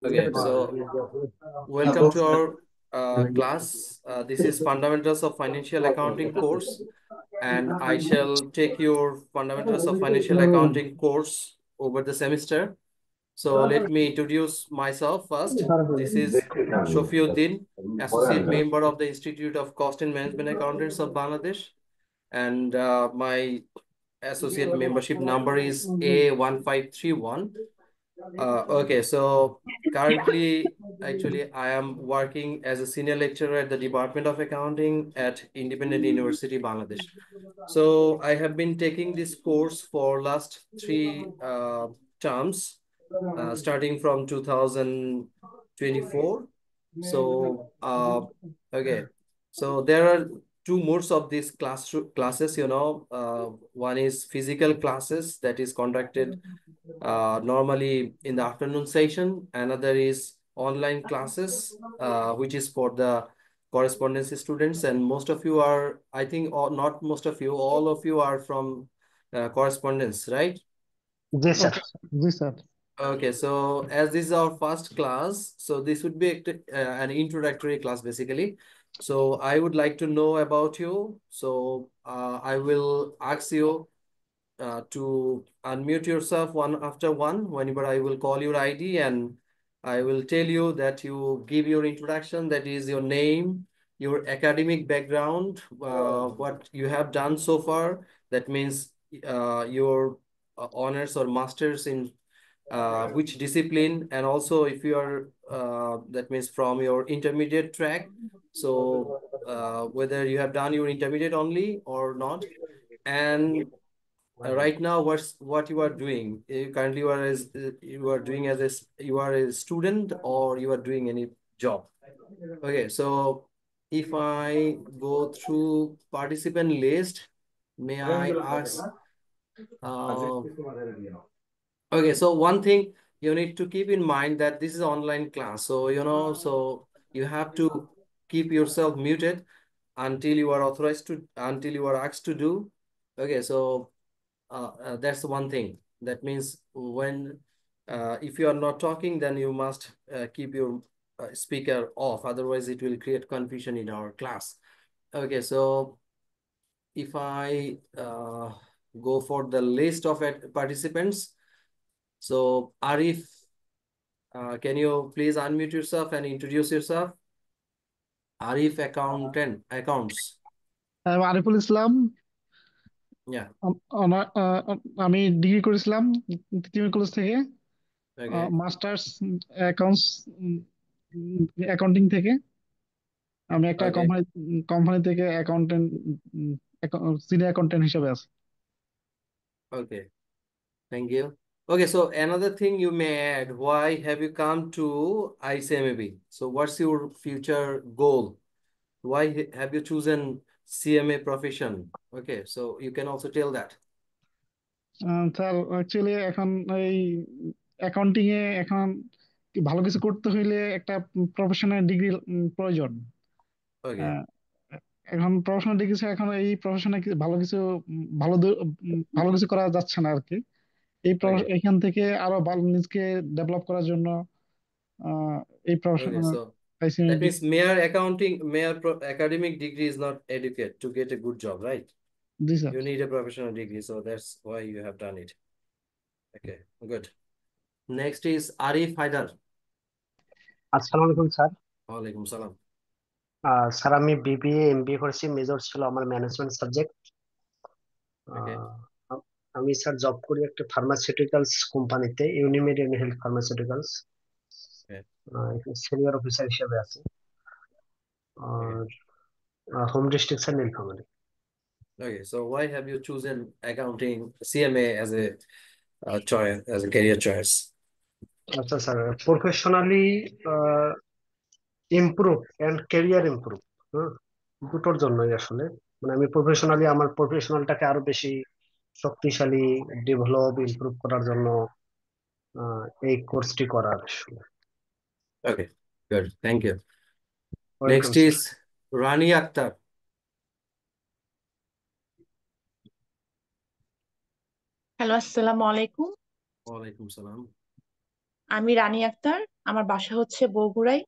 Okay, so welcome to our class. This is Fundamentals of Financial Accounting course, and I shall take your Fundamentals of Financial Accounting course over the semester. So let me introduce myself first. This is Shofiuddin, Associate Member of the Institute of Cost and Management Accountants of Bangladesh, and my associate membership number is A1531. Okay, so currently, actually, I am working as a senior lecturer at the Department of Accounting at Independent University, Bangladesh. So I have been taking this course for last three terms, starting from 2024. So, okay, so there are two modes of these classes, one is physical classes that is conducted normally in the afternoon session. Another is online classes, which is for the correspondence students. And most of you are, I think, or not most of you, all of you are from correspondence, right? Yes, sir. Okay, yes, sir. Okay, so as this is our first class, so this would be an introductory class basically. So I would like to know about you. So I will ask you to unmute yourself one after one whenever I will call your ID, and I will tell you that you give your introduction, that is your name, your academic background, what you have done so far. That means your honors or masters in which discipline, and also if you are, that means from your intermediate track. So whether you have done your intermediate only or not. And right now, what you are doing? Currently, you are doing as you are a student, or you are doing any job. Okay, so if I go through participant list, may I ask? Uh, okay, so one thing you need to keep in mind that this is online class. So so you have to keep yourself muted until you are authorized to, until you are asked to do. Okay, so that's one thing. That means when if you are not talking, then you must keep your speaker off. Otherwise, it will create confusion in our class. Okay, so if I go for the list of participants, so Arif, can you please unmute yourself and introduce yourself? Arif accounts. Ariful Islam. Yeah. আমি degree করেছিলাম Titumir college থেকে, Okay. Masters accounts accounting থেকে। আমি একটা Okay. Company থেকে accountant, senior accountant হিসেবে আছি। Okay. Thank you. Okay, so another thing you may add, why have you come to ICMAB? So what's your future goal? Why have you chosen CMA profession? Okay, so you can also tell that. Sir actually এখন এই accounting এ এখন ভালো কিছু করতে হইলে একটা professional degree প্রয়োজন। Okay. এখন প্রফেশনাল ডিগ্রি ছাড়া এখন এই প্রফেশনে ভালো কিছু ভালো কিছু করা যাচ্ছে না আর কি। Okay. এখান থেকে আরো ভালো নিজকে ডেভেলপ করার জন্য আহ, এই profession Okay, so that আইসিএমবি। means mere academic degree is not adequate to get a good job, right? G sir. You need a professional degree, so that's why you have done it. Okay, good. Next is Arif Haidar. আসসালামু আলাইকুম sir. Walaikum salam. Sir আমি BBA MBA করেছি, major ছিল আমার management subject. Okay. আমি sir job করি একটা pharmaceuticals কোম্পানিতে, Unimed and health pharmaceuticals, Okay. Senior officer হিসেবে আছি। Okay. আর home district sir Nilphamari. Okay, so why have you chosen accounting CMA as a choice, as a career choice? আচ্ছা sir, professionally improve and career improve, দুটোর জন্যই আসলে। মানে আমি professionally আমার প্রফেশনালটাকে আরো বেশি শক্তিশালী, ডেভেলপ, ইমপ্রুভ করার জন্য এই কোর্সটি করার আসলে। Okay, good. Thank you. Welcome Next sir. is Rani Akhtar. Hello, আসসালামু আলাইকুম। Walaikum salam. আমি রানী আক্তার। আমার বাসা হচ্ছে বগুড়ায়।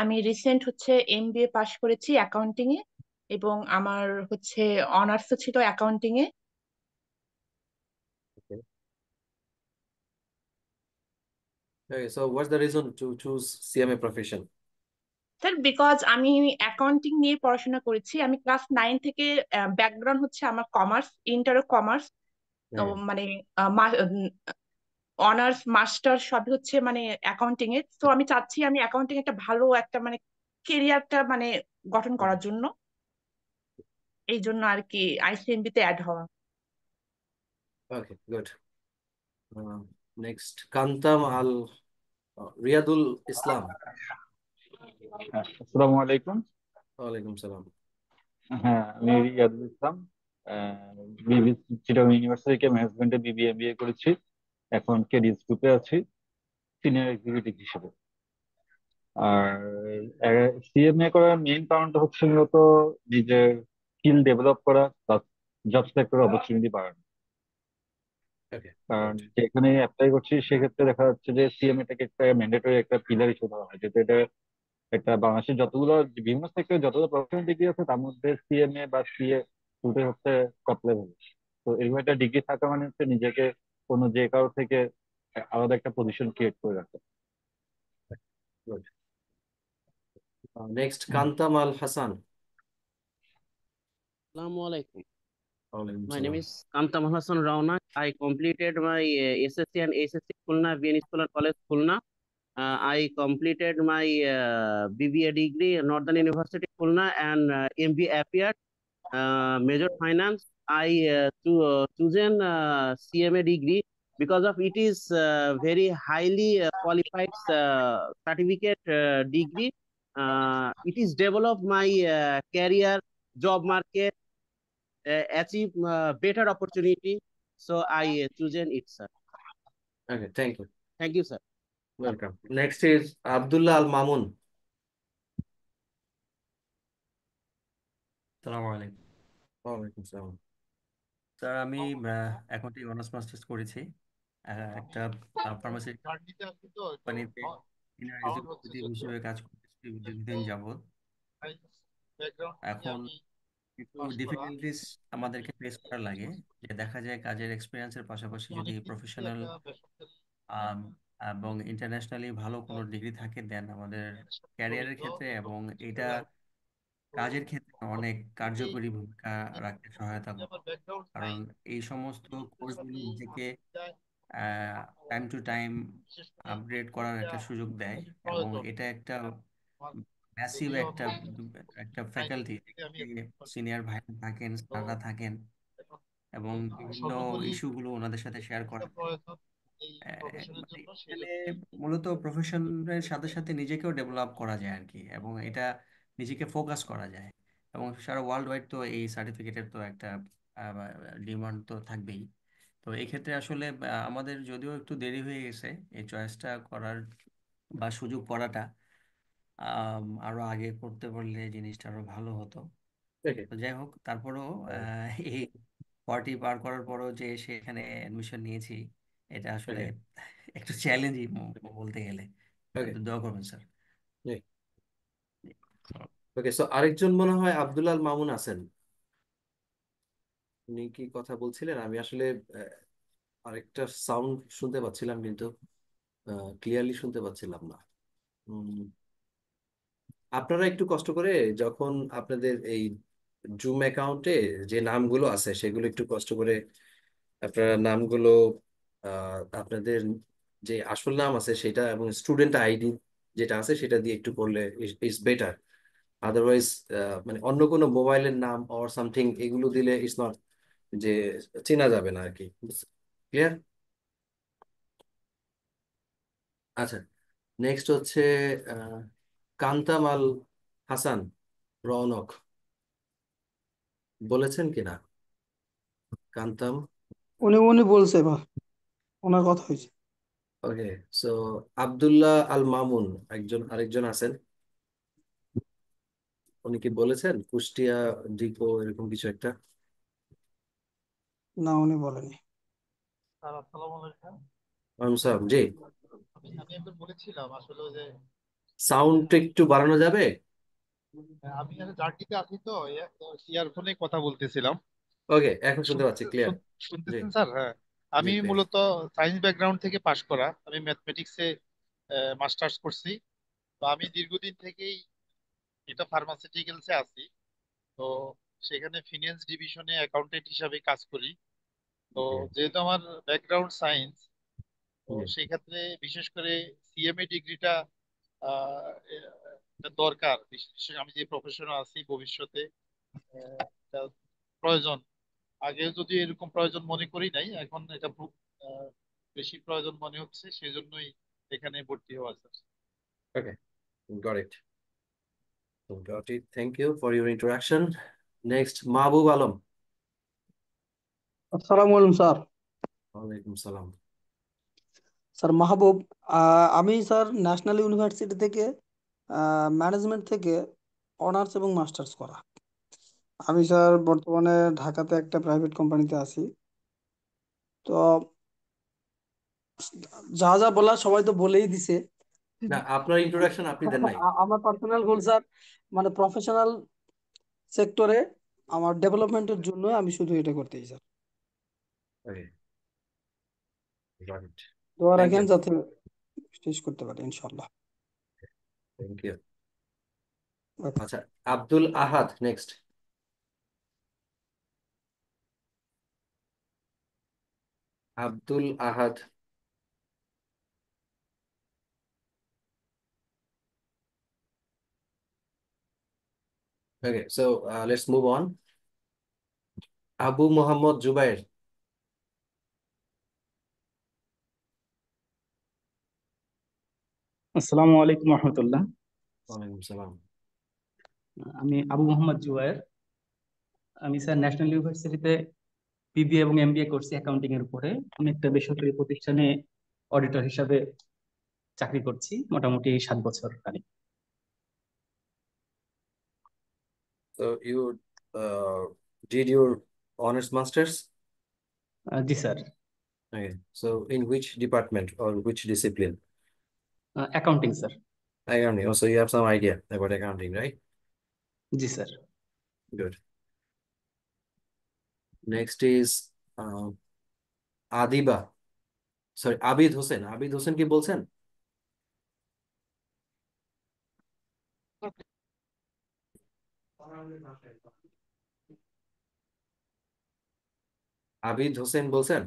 আমি রিসেন্ট হচ্ছে এমবিএ পাশ করেছি অ্যাকাউন্টিং এ, এবং আমার হচ্ছে অনার্স ছিল accounting A. Okay. Okay, so what's the reason to choose CMA profession? Sir, because আমি অ্যাকাউন্টিং নিয়ে পড়াশোনা করেছি। আমি ক্লাস 9 থেকে, ব্যাকগ্রাউন্ড হচ্ছে আমার কমার্স, ইন্টার কমার্স। তো Okay. মানে অনার্স মাস্টার সবই হচ্ছে মানে অ্যাকাউন্টিং এ। তো আমি চাচ্ছি আমি অ্যাকাউন্টিং একটা ভালো একটা মানে কেরিয়ারটা মানে গঠন করার জন্য, এই জন্য আর কি আইসিএমবি তে অ্যাড হওয়া। Okay, good. Next, Kantam Al Riyadul Islam. আসসালামু আলাইকুম। Walaikum salam. হ্যাঁ, আমি রিয়াদুল ইসলাম। বিবি চিটাগং ইউনিভার্সিটি থেকে ম্যানেজমেন্টে বিবিএ করেছি। এখন কেডিএস গ্রুপে আছি সিনিয়র এক্সিকিউটিভ হিসেবে। আর সিএমএ করার মেইন কারণটা হচ্ছে মূলত নিজের স্কিল ডেভেলপ করা প্লাস জব সেক্টর অপরচুনিটি বাড়ানো। Okay, কারণ good. যেখানে অ্যাপ্লাই করছি সেক্ষেত্রে দেখা যাচ্ছে যে সিএমএটাকে একটা ম্যান্ডেটরি একটা পিলার হিসেবে ধরা হয়, যেহেতু এটা একটা বাংলাদেশের যতগুলো বিভিন্ন সেক্টরে যতগুলো প্রফেশনাল ডিগ্রি আছে তার মধ্যে সিএমএ বা সিএ দুটোই হচ্ছে টপ লেভেল। তো এরকম একটা ডিগ্রি থাকা মানে হচ্ছে নিজেকে কোনো যে কারো থেকে আলাদা একটা পজিশন ক্রিয়েট করে রাখা। Good. Next, Kantam Al Hassan. Assalamu alaikum. Walaikum My name salam. is Kantam Hassan Rauna. I completed my SSC and SSC Khulna, VN Scholar College Khulna. I completed my BBA degree at Northern University Khulna and MBA appeared major finance. I chosen CMA degree because of it is very highly qualified certificate degree. It is develop my career, job market, achieve better opportunity. So I chosen it, sir. Okay, thank you. Thank you, sir. Welcome. Next is Abdullah Al Mamun. আসসালামু আলাইকুম Walaikum salam. Sir. আমি accounting honours masters করেছি একটা pharmacy কোম্পানিতে senior executive হিসেবে কাজ করতেছি দীর্ঘদিন যাবত। এখন একটু ডিফিকাল্টিস আমাদেরকে ফেস করা লাগে, যে দেখা যায় কাজের এক্সপিরিয়েন্সের পাশাপাশি যদি প্রফেশনাল এবং ইন্টারন্যাশনালি ভালো কোনো ডিগ্রি থাকে দেন আমাদের ক্যারিয়ারের ক্ষেত্রে এবং এটা কাজের ক্ষেত্রে অনেক কার্যকরী ভূমিকা রাখতে সহায়তা করে। কারণ এই সমস্ত কোর্সগুলো নিজেকে টাইম টু টাইম আপগ্রেড করার একটা সুযোগ দেয় এবং এটা একটা ম্যাসিভ একটা একটা ফ্যাকাল্টি, সিনিয়র ভাই থাকেন, স্যাররা থাকেন এবং বিভিন্ন ইস্যুগুলো ওনাদের সাথে শেয়ার করা যায়। মানে এখানে মূলত প্রফেশনের সাথে সাথে নিজেকেও ডেভেলপ করা যায় আর কি, এবং এটা নিজেকে ফোকাস করা যায়। এবং সারা ওয়ার্ল্ড ওয়াইড তো এই সার্টিফিকেটের তো একটা ডিমান্ড তো থাকবেই। তো এই ক্ষেত্রে আসলে আমাদের যদিও একটু দেরি হয়ে গেছে এই চয়েসটা করার বা সুযোগ পড়াটা, আরো আগে করতে পারলে জিনিসটা আরো ভালো হতো। Okay. তো যাই হোক, তারপরেও এই 40 পার করার পরও যে সেখানে অ্যাডমিশন নিয়েছি, এটা আসলে Okay. একটু চ্যালেঞ্জিং বলতে গেলে। Okay. তো দোয়া করবেন স্যার। Yeah. Okay, so আরেকজন মনে হয় আব্দুল আল মামুন আছেন। উনি কি কথা বলছিলেন? আমি আসলে আরেকটা সাউন্ড শুনতে পাচ্ছিলাম কিন্তু ক্লিয়ারলি শুনতে পাচ্ছিলাম না। উম, আপনারা একটু কষ্ট করে যখন আপনাদের এই জুম অ্যাকাউন্টে যে নামগুলো আছে সেগুলো একটু কষ্ট করে আপনারা নামগুলো আপনাদের যে আসল নাম আছে সেটা এবং স্টুডেন্ট আইডি যেটা আছে সেটা দিয়ে একটু করলে ইজ বেটার। আদারওয়াইজ মানে অন্য কোনো মোবাইলের নাম অর সামথিং এগুলো দিলে ইজ নট, যে চেনা যাবে না আর কি। ক্লিয়ার? আচ্ছা, নেক্সট হচ্ছে আহ, কান্তাম আল হাসান রৌনক। বলেছেন কিনা কান্তাম? উনি উনি বলছে বা ওনার কথা হয়েছে। ওকে, সো আব্দুল্লাহ আল মামুন আরেকজন আছেন, উনি কি বলেছেন কুষ্টিয়া ডিপো এরকম কিছু একটা? না, উনি বলেনি। জি। আমি একবার বলেছিলাম আসলে যে সাউন্ড একটু বাড়ানো যাবে? আমি জার্নিতে আছি তো ইয়ারফোনে কথা বলতেছিলাম। ওকে, এখন শুনতে পাচ্ছি ক্লিয়ার। জি শুনতেছেন স্যার? হ্যাঁ, জি আমি ক্লিয়ার। মূলত সায়েন্স ব্যাকগ্রাউন্ড থেকে পাশ করা, আমি ম্যাথমেটিক্সে মাস্টার্স করছি। তো আমি দীর্ঘদিন থেকেই এটা ফার্মাসিউটিক্যালসে আছি। তো সেখানে ফিনান্স ডিভিশনে অ্যাকাউন্টেন্ট হিসাবে কাজ করি। তো ওকে। যেহেতু আমার ব্যাকগ্রাউন্ড সায়েন্স, তো জি সেই ক্ষেত্রে বিশেষ করে সিএমএ ডিগ্রিটা দরকার। বিশেষ করে আমি যে প্রফেশনে আছি ভবিষ্যতে এটা প্রয়োজন। আগে যদি এরকম প্রয়োজন মনে করি নাই, এখন এটা খুব আহ, বেশি প্রয়োজন মনে হচ্ছে, সেজন্যই এখানে ভর্তি হওয়া sir. Okay, got it. Got it. Thank you for your interaction. Next, Mahbub Alam. আসসালামু আলাইকুম স্যার। ওয়ালাইকুম সালাম। স্যার মাহবুব, আমি স্যার ন্যাশনাল ইউনিভার্সিটি থেকে ম্যানেজমেন্ট থেকে অনার্স এবং মাস্টার্স করা। আমি স্যার বর্তমানে ঢাকাতে একটা প্রাইভেট কোম্পানিতে আছি। তো যা যা বলা সবাই তো বলেই দিছে। না, আপনার ইন্ট্রোডাকশন আপনি দেন নাই। আমার পার্সোনাল গোল স্যার, মানে প্রফেশনাল সেক্টরে আমার ডেভেলপমেন্টের জন্য আমি শুধু এটা করতেই স্যার। ওকে, গট ইট। দোয়া থ্যাংক রাখেন ইউ। যাতে শেষ করতে পারি ইনশাল্লাহ। Thank you. Okay. আচ্ছা, Abdul Ahad next. Abdul Ahad. Okay, so let's move on. Abu Mohammad Jubair. আসসালামু আলাইকুম রহমতুল্লাহ। ওয়ালাইকুম সালাম। আমি আবু মোহাম্মদ জুবায়ের। আমি স্যার ন্যাশনাল ইউনিভার্সিটিতে বিবিএ এবং এমবিএ করছি অ্যাকাউন্টিং এর উপরে। আমি একটা বেসরকারি প্রতিষ্ঠানে অডিটর হিসাবে চাকরি করছি মোটামুটি 7 বছর কালে। So you did your honors masters? G sir. Okay. So in which department or which discipline? Accounting sir. Accounting. Also, you have some idea about accounting, right? G sir. Good. Next is Adiba, sorry Abid Hossain. Abid Hossain কি বলছেন? আবিদ হোসেন বলছেন?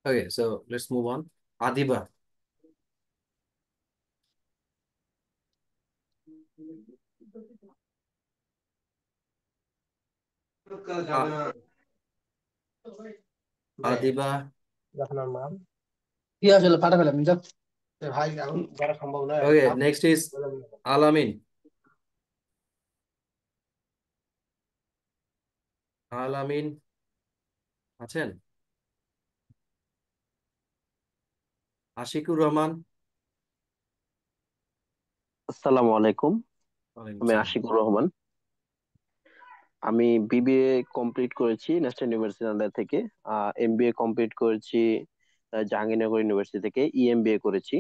Okay, so let's move on. Adiba. Adiba. কি আসলে ফাটা ফেলাম যাক ভাই, এখন করা সম্ভব নয়। Okay, next is আলামিন। আলামিন আছেন? আশিকুর রহমান। আসসালামু আলাইকুম। ওয়ালাইকুম আমি সালাম। আশিকুর রহমান। আমি বিবিএ কমপ্লিট করেছি ন্যাশনাল ইউনিভার্সিটি আন্ডার থেকে। এমবিএ কমপ্লিট করেছি জাহাঙ্গীরনগর ইউনিভার্সিটি থেকে। ইএমবিএ করেছি।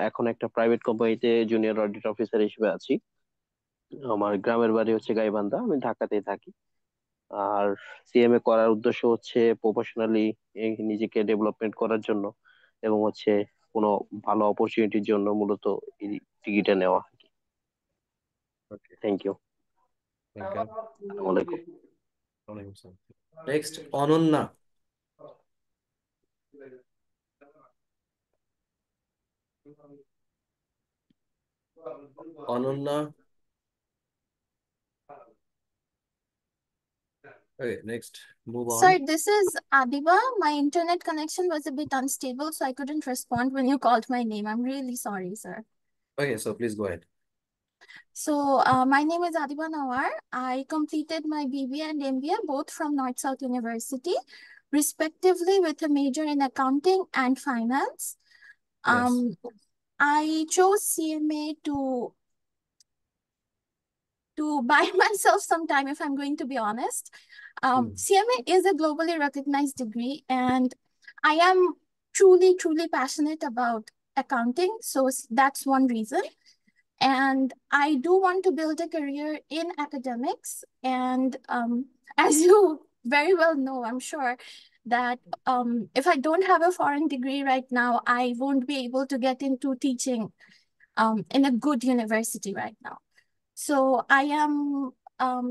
এখন একটা প্রাইভেট কোম্পানিতে জুনিয়র অডিট অফিসার হিসেবে আছি। আমার গ্রামের বাড়ি হচ্ছে গাইবান্ধা, আমি ঢাকাতেই থাকি। আর সিএমএ করার উদ্দেশ্য হচ্ছে প্রফেশনালি নিজেকে ডেভেলপমেন্ট করার জন্য, এবং হচ্ছে কোনো ভালো অপরচুনিটির জন্য মূলত এই ডিগ্রিটা নেওয়া। Okay, thank you. thank you. আসসালামু আলাইকুম। ওয়ালাইকুম সালাম। Next, Ananya. Ananya. Okay, next, move on. Sir, this is Adiba. My internet connection was a bit unstable, so I couldn't respond when you called my name. I'm really sorry, sir. Okay, so please go ahead. So, my name is Adiba Nawar. I completed my BBA and MBA both from North South University, respectively, with a major in accounting and finance. Yes. I chose CMA to buy myself some time, if I'm going to be honest. CMA is a globally recognized degree, and I am truly, truly passionate about accounting. So that's one reason. And I do want to build a career in academics. And as you very well know, I'm sure that if I don't have a foreign degree right now, I won't be able to get into teaching in a good university right now. So I am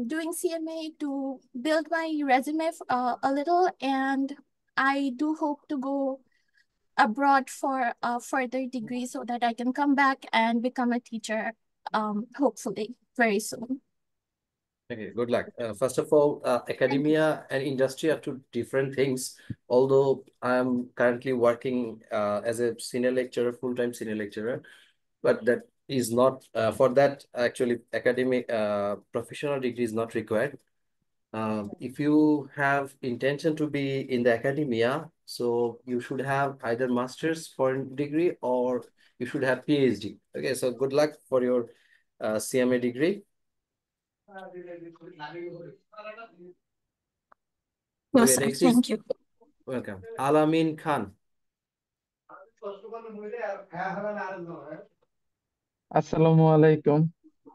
doing CMA to build my resume a little, and I do hope to go abroad for a further degree so that I can come back and become a teacher, hopefully very soon. Okay, good luck. First of all, academia and industry are two different things. Although I am currently working as a senior lecturer, full-time senior lecturer, but that is not for that actually academic professional degree is not required. If you have intention to be in the academia, so you should have either master's foreign degree or you should have PhD. Okay, so good luck for your CMA degree. Yes, Okay, sir. next is Thank you. welcome. Alamin Khan. Assalamu alaikum.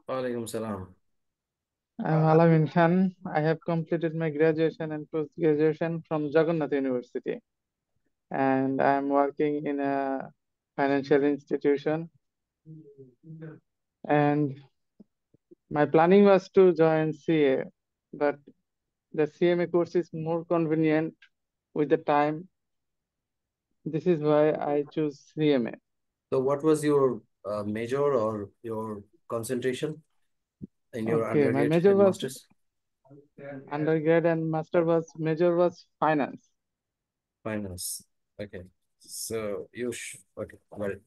Walaikum salam. I'm Alamin Khan. I have completed my graduation and post-graduation from Jagannath University, and I'm working in a financial institution. And my planning was to join CA, but the CMA course is more convenient with the time. This is why I choose CMA. So what was your major or your concentration in your Okay, my undergrad major and was master's? undergrad and major was finance. Finance. Okay. So you okay, got it.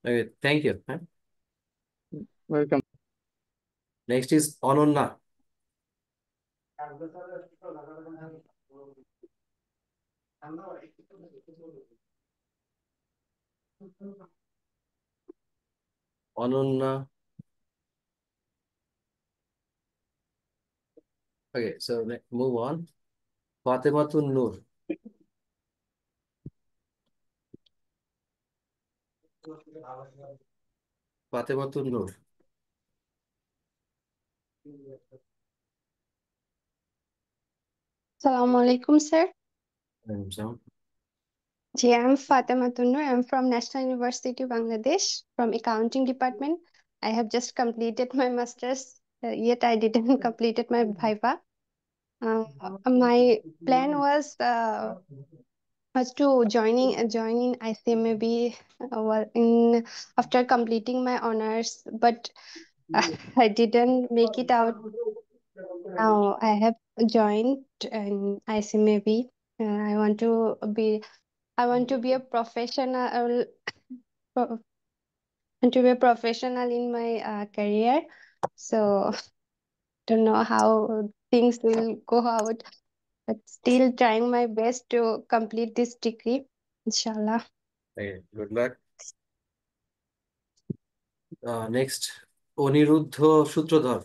Okay, thank you. Huh? Welcome. Next is Anonna. Anonna. Okay, so move on. Fatimatun Noor. Fatimatun Noor. Assalamu alaikum, sir. So, Ji, I'm Fatima Tunnu. I'm from National University, Bangladesh, from accounting department. I have just completed my master's, yet I didn't completed my viva. My plan was to join in ICMAB after completing my honors, but I didn't make it out. Now I have joined in ICMAB. I want to be a professional pro- want to be a professional in my career. So don't know how things will go out, but still trying my best to complete this degree, inshallah. okay, good luck. Next, Aniruddha Sutradhar.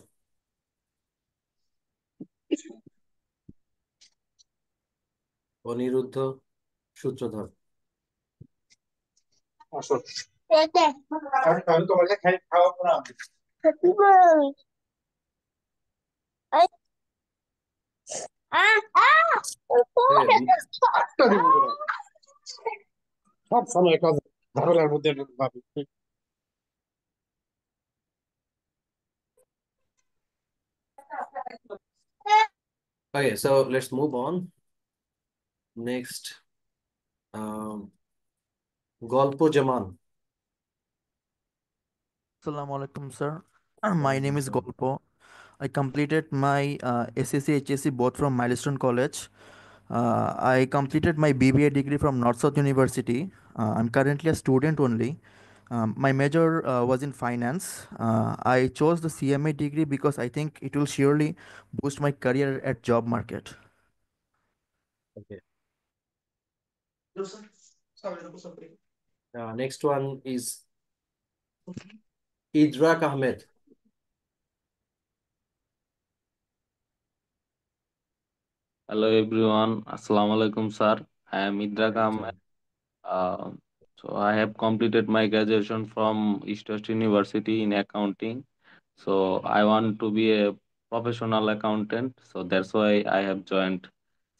Aniruddha Sutradhar. সব সময় কাজ ঝামেলার মধ্যে ভাবি Okay, so let's move on. Next, Golpo Jaman. Assalamu alaikum, sir. My name is Golpo. I completed my SSC, HSC both from Milestone College. I completed my BBA degree from North South University. I'm currently a student only. My major was in finance. I chose the CMA degree because I think it will surely boost my career at job market. Okay. Next one is Idrak Ahmed. Hello everyone. Assalamu alaikum, sir. I am Idrak Welcome, Ahmed. sir. So I have completed my graduation from East West University in accounting. So I want to be a professional accountant. So that's why I have joined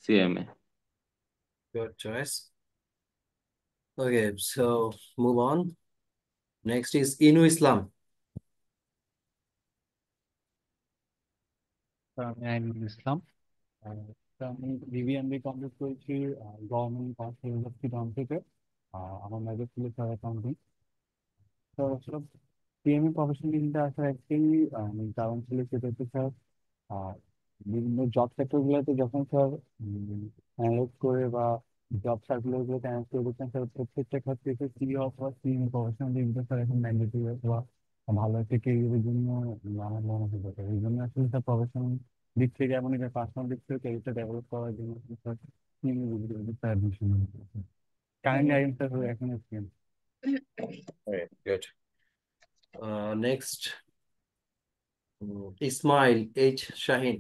CMA. Good choice. Okay, so move on. Next is Inu Islam. আমি আইনুল ইসলাম। তো আমি BBMB complete করেছি government university থেকে। আমার major ছিল sir accounting. তো আসলে CMA professional ইনটা আসার একটাই কারণ ছিল, সেটা হচ্ছে স্যার বিভিন্ন জব সেক্টর গুলোতে যখন স্যার অ্যানালাইজ করে বা জব সার্কুলার গুলোতে অ্যানালাইজ করে দেখছেন স্যার, প্রত্যেকটা ক্ষেত্রে সিই অথবা সিএমএ প্রফেশনাল ইনটা স্যার এখন ম্যান্ডেটরি অথবা ভালো একটা কেরিয়ারের জন্য আমার মনে হতে পারে। এই জন্য আসলে স্যার প্রফেশনাল দিক থেকে এমন একটা পার্সোনাল দিক থেকে ক্যারিয়ারটা ডেভেলপ করার জন্য স্যার সিএমএ স্যার অ্যাডমিশন নিয়েছে। কারেন্টলি আই এম স্যার এখন CMA. Okay, good. Next, Ismail H. Shaheen.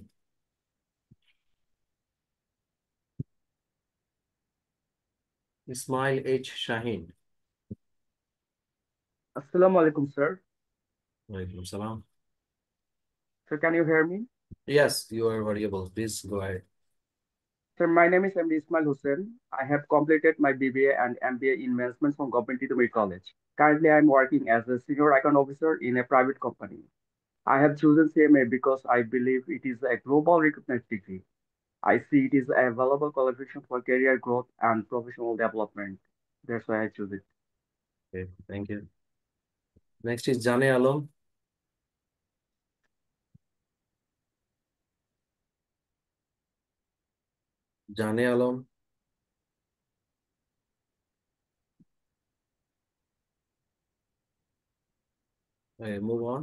Ismail H. Shaheen. Assalamu alaikum, sir. Walaikum salam. Sir, can you hear me? Yes, you are variable. Please go ahead. Sir, my name is MD Ismail Hussain. I have completed my BBA and MBA in management from Government Intermediate College. Currently, I'm working as a senior account officer in a private company. I have chosen CMA because I believe it is a global recognized degree. I see it is a valuable qualification for career growth and professional development. That's why I choose it. Okay, thank you. Next is Jane Alam. Jane Alam. Okay, move on.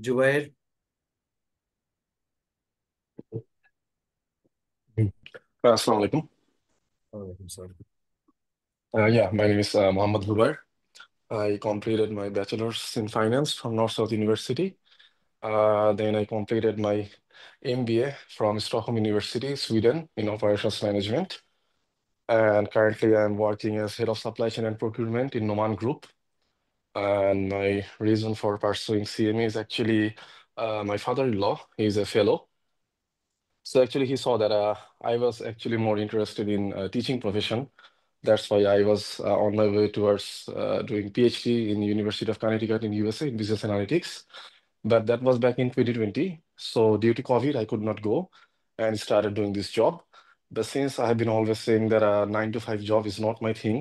Jubair. Assalamu alaikum. Walaikum salam. Yeah, my name is Mohammad Hubair. I completed my bachelor's in finance from North South University. Then I completed my MBA from Stockholm University, Sweden, in operations management. And currently I'm working as head of supply chain and procurement in Noman Group. And my reason for pursuing CMA is actually my father-in-law. He's a fellow. So actually he saw that I was actually more interested in teaching profession. That's why I was on my way towards doing PhD in University of Connecticut in USA in business analytics. But that was back in 2020. So due to COVID, I could not go and started doing this job. But since I have been always saying that a 9 to 5 job is not my thing,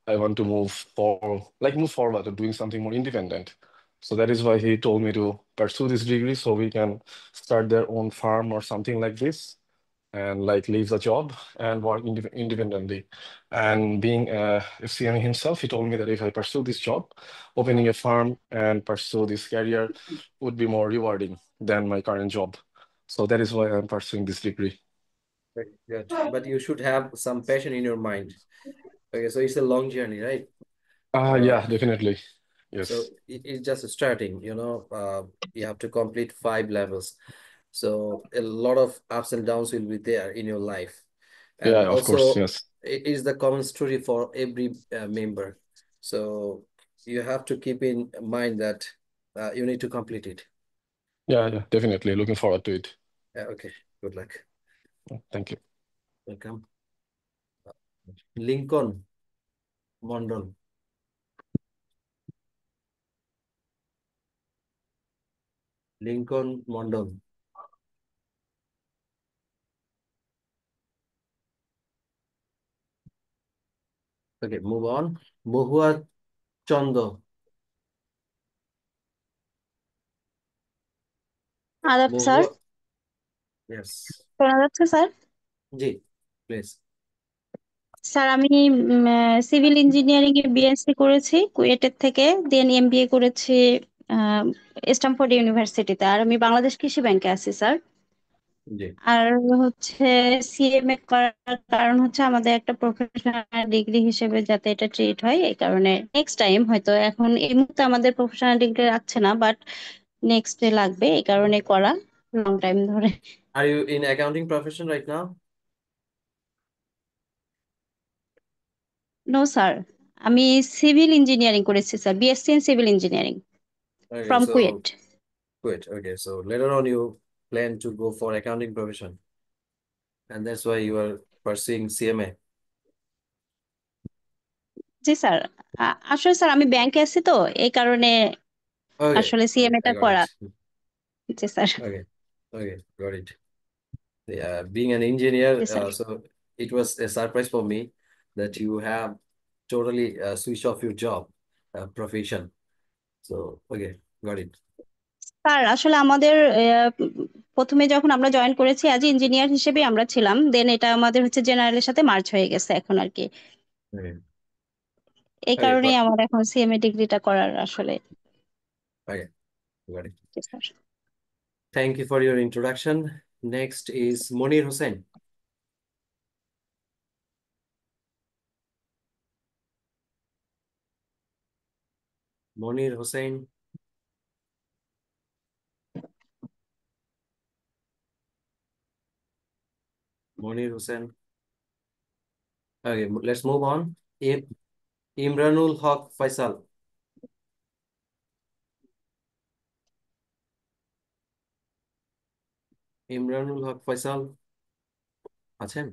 I want to move forward to doing something more independent. So that is why he told me to pursue this degree so we can start their own farm or something like this and like leave the job and work independently. And being a FCME himself, he told me that if I pursue this job, opening a farm and pursue this career would be more rewarding than my current job. So that is why I'm pursuing this degree. Very good. But you should have some passion in your mind. Okay, so it's a long journey, right? Yeah, definitely. Yes. So it's just starting, you have to complete 5 levels. So a lot of ups and downs will be there in your life. And Yeah, of course, also, yes. it is the common story for every member. So you have to keep in mind that you need to complete it. Yeah, definitely. Looking forward to it. Okay, good luck. Thank you. Welcome. Lincoln Mondol. Lincoln Mondol. Okay, move on. Mohua Chondo. আদাব sir, Mohua. Yes. শোনা যাচ্ছে sir? G, please. Sir আমি civil engineering এ BSc করেছি কুয়েটের থেকে, দেন MBA করেছি Stamford ইউনিভার্সিটিতে। আর আমি বাংলাদেশ কৃষি ব্যাংকে আছি স্যার। জি। আর হচ্ছে সিএমএ করার কারণ হচ্ছে আমাদের একটা প্রফেশনাল ডিগ্রি হিসেবে যাতে এটা ট্রিট হয়, এই কারণে নেক্সট টাইম হয়তো, এখন এই মুহূর্তে আমাদের প্রফেশনাল ডিগ্রি রাখছে না, বাট নেক্সট লাগবে, এই কারণে করা লং টাইম ধরে। Are you in accounting profession right now? No sir, আমি সিভিল ইঞ্জিনিয়ারিং করেছি sir, BSc in civil engineering Okay, from KUET. so good. Okay, so later on you plan to go for accounting profession, and that's why you are pursuing CMA. G sir, আসলে sir আমি ব্যাংকে আছি তো, এই কারণে Okay, আসলে okay, CMA I টা got করা। it. G sir. Okay, okay, got it. Yeah, being an engineer, G sir. so it was a surprise for me that you have totally switched off your job profession. So, okay, got it. Sir আসলে আমাদের প্রথমে যখন আমরা join করেছি as engineer হিসেবে আমরা ছিলাম, দেন এটা আমাদের হচ্ছে জেনারেলের সাথে মার্জ হয়ে গেছে এখন আর কি। Okay, এই okay, কারণেই আমার এখন সিএমএ ডিগ্রিটা করার আসলে। okay, got it. G sir. Thank you for your introduction. Next is Monir Hussain. Monir Hussain. Monir Hussain. Okay, let's move on. Imranul Haq Faisal. Imranul Haq Faisal আছেন?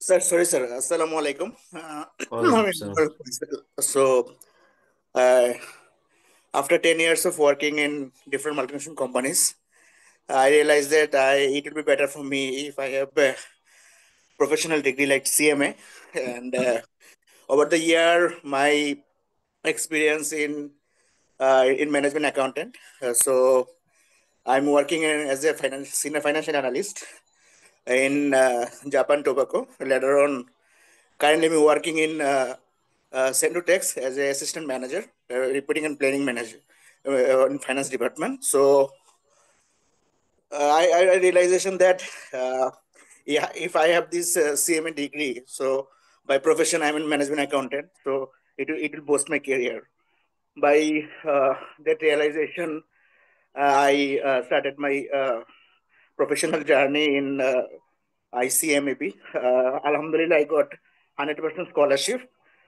Sir, sorry, sir. Assalamu alaikum. ওয়ালাইকুম I'm আসসালাম। Imran Faisal. So, uh, after 10 years of working in different multinational companies, I realized that it would be better for me if I have a professional degree like CMA. And over the year, my experience in management accountant. So, I'm working as a senior financial analyst in Japan Tobacco. Later on, currently I'm working in Centrotex as a assistant manager, reporting and planning manager in finance department. So I realization that yeah, if I have this CMA degree, so by profession I'm in management accountant, so it will boost my career. By that realization, I started my professional journey in ICMAB. Alhamdulillah, I got 100% scholarship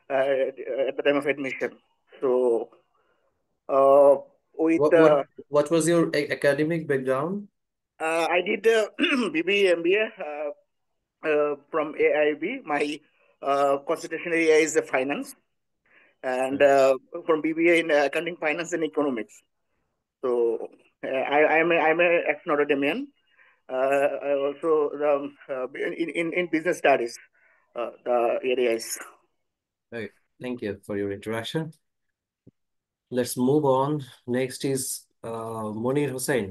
at the time of admission. So with What was your academic background? I did BBA MBA from AIB. My concentration area is the finance, and from BBA in accounting, finance, and economics. So I'm a ex-Notre Damean. I also in business studies. The areas. Okay, thank you for your introduction. Let's move on. Next is Monir Hussain.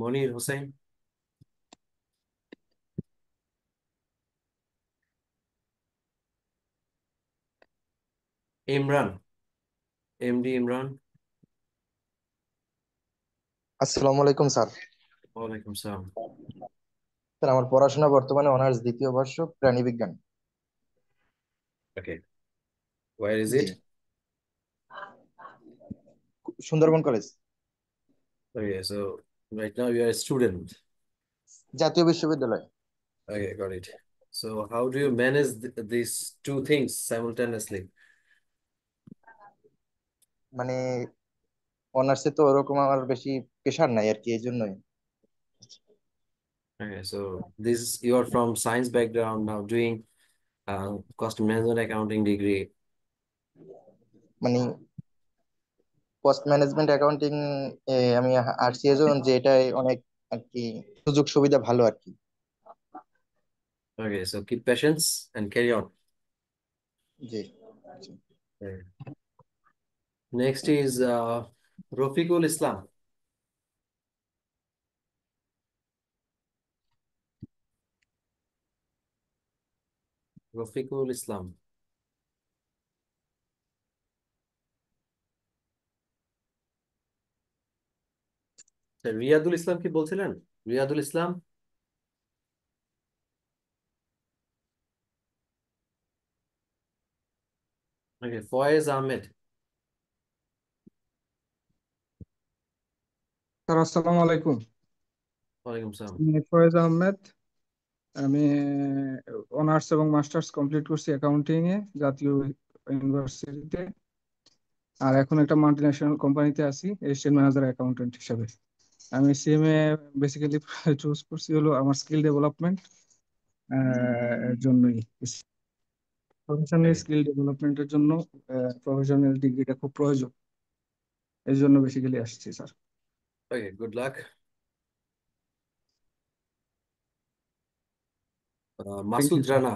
Monir Hussain. Imran. MD Imran. আসসালামু আলাইকুম sir. ওয়ালাইকুম সালাম। Sir আমার পড়াশোনা বর্তমানে honours দ্বিতীয় বর্ষ প্রাণীবিজ্ঞান। Okay. Where is G, it? Sundarban college. Okay, so right now you are a student. জাতীয় বিশ্ববিদ্যালয়। Okay, got it. So how do you manage these two things simultaneously? মানে অনার্সে তো ওরকম আমার বেশি প্রেশার নাই আর কি, এই জন্যই। Okay, so this you are from science background now doing cost management accounting degree. মানে কস্ট ম্যানেজমেন্ট অ্যাকাউন্টিং আমি আসছি এজন্য যে এটাই অনেক আর কি সুযোগ সুবিধা ভালো আর কি। Okay, so keep patience and carry on. G. Okay. Next is Rafiqul Islam. Rafiqul Islam. Riadul ইসলাম কি বলছিলেন? রিয়াদুল ইসলাম। Okay, Faiz Ahmed. স্যার আসসালামু আলাইকুম। ওয়ালাইকুম সালাম। আমি ফয়েজ আহমেদ। আমি অনার্স এবং মাস্টার্স কমপ্লিট করছি অ্যাকাউন্টিং এ জাতীয় ইউনিভার্সিটিতে। আর এখন একটা মাল্টিন্যাশনাল কোম্পানিতে আছি অ্যাসিস্ট্যান্ট ম্যানেজার অ্যাকাউন্টেন্ট হিসাবে। আমি সিএমএ বেসিক্যালি চুজ করছি হলো আমার স্কিল ডেভেলপমেন্ট এর জন্যই। প্রফেশনাল Okay, স্কিল ডেভেলপমেন্টের জন্য প্রফেশনাল ডিগ্রিটা খুব প্রয়োজন, এই জন্য বেসিক্যালি আসছি sir. okay, good luck. Thank you Masood sir. Rana.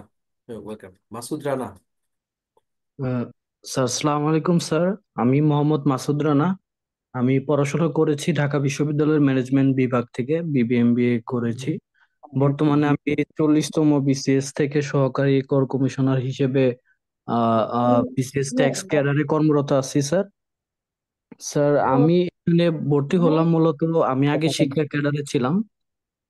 You're welcome. Masood Rana. স্যার আসসালামু আলাইকুম স্যার, আমি মোহাম্মদ মাসুদ রানা। আমি পড়াশোনা করেছি ঢাকা বিশ্ববিদ্যালয়ের ম্যানেজমেন্ট বিভাগ থেকে, বিবিএমবিএ করেছি। বর্তমানে আমি 40তম বিসিএস থেকে সহকারী কর কমিশনার হিসেবে বিসিএস ট্যাক্স ক্যাডারে কর্মরত আছি স্যার। স্যার আমি এখানে ভর্তি হলাম মূলত, আমি আগে শিক্ষা ক্যাডারে ছিলাম।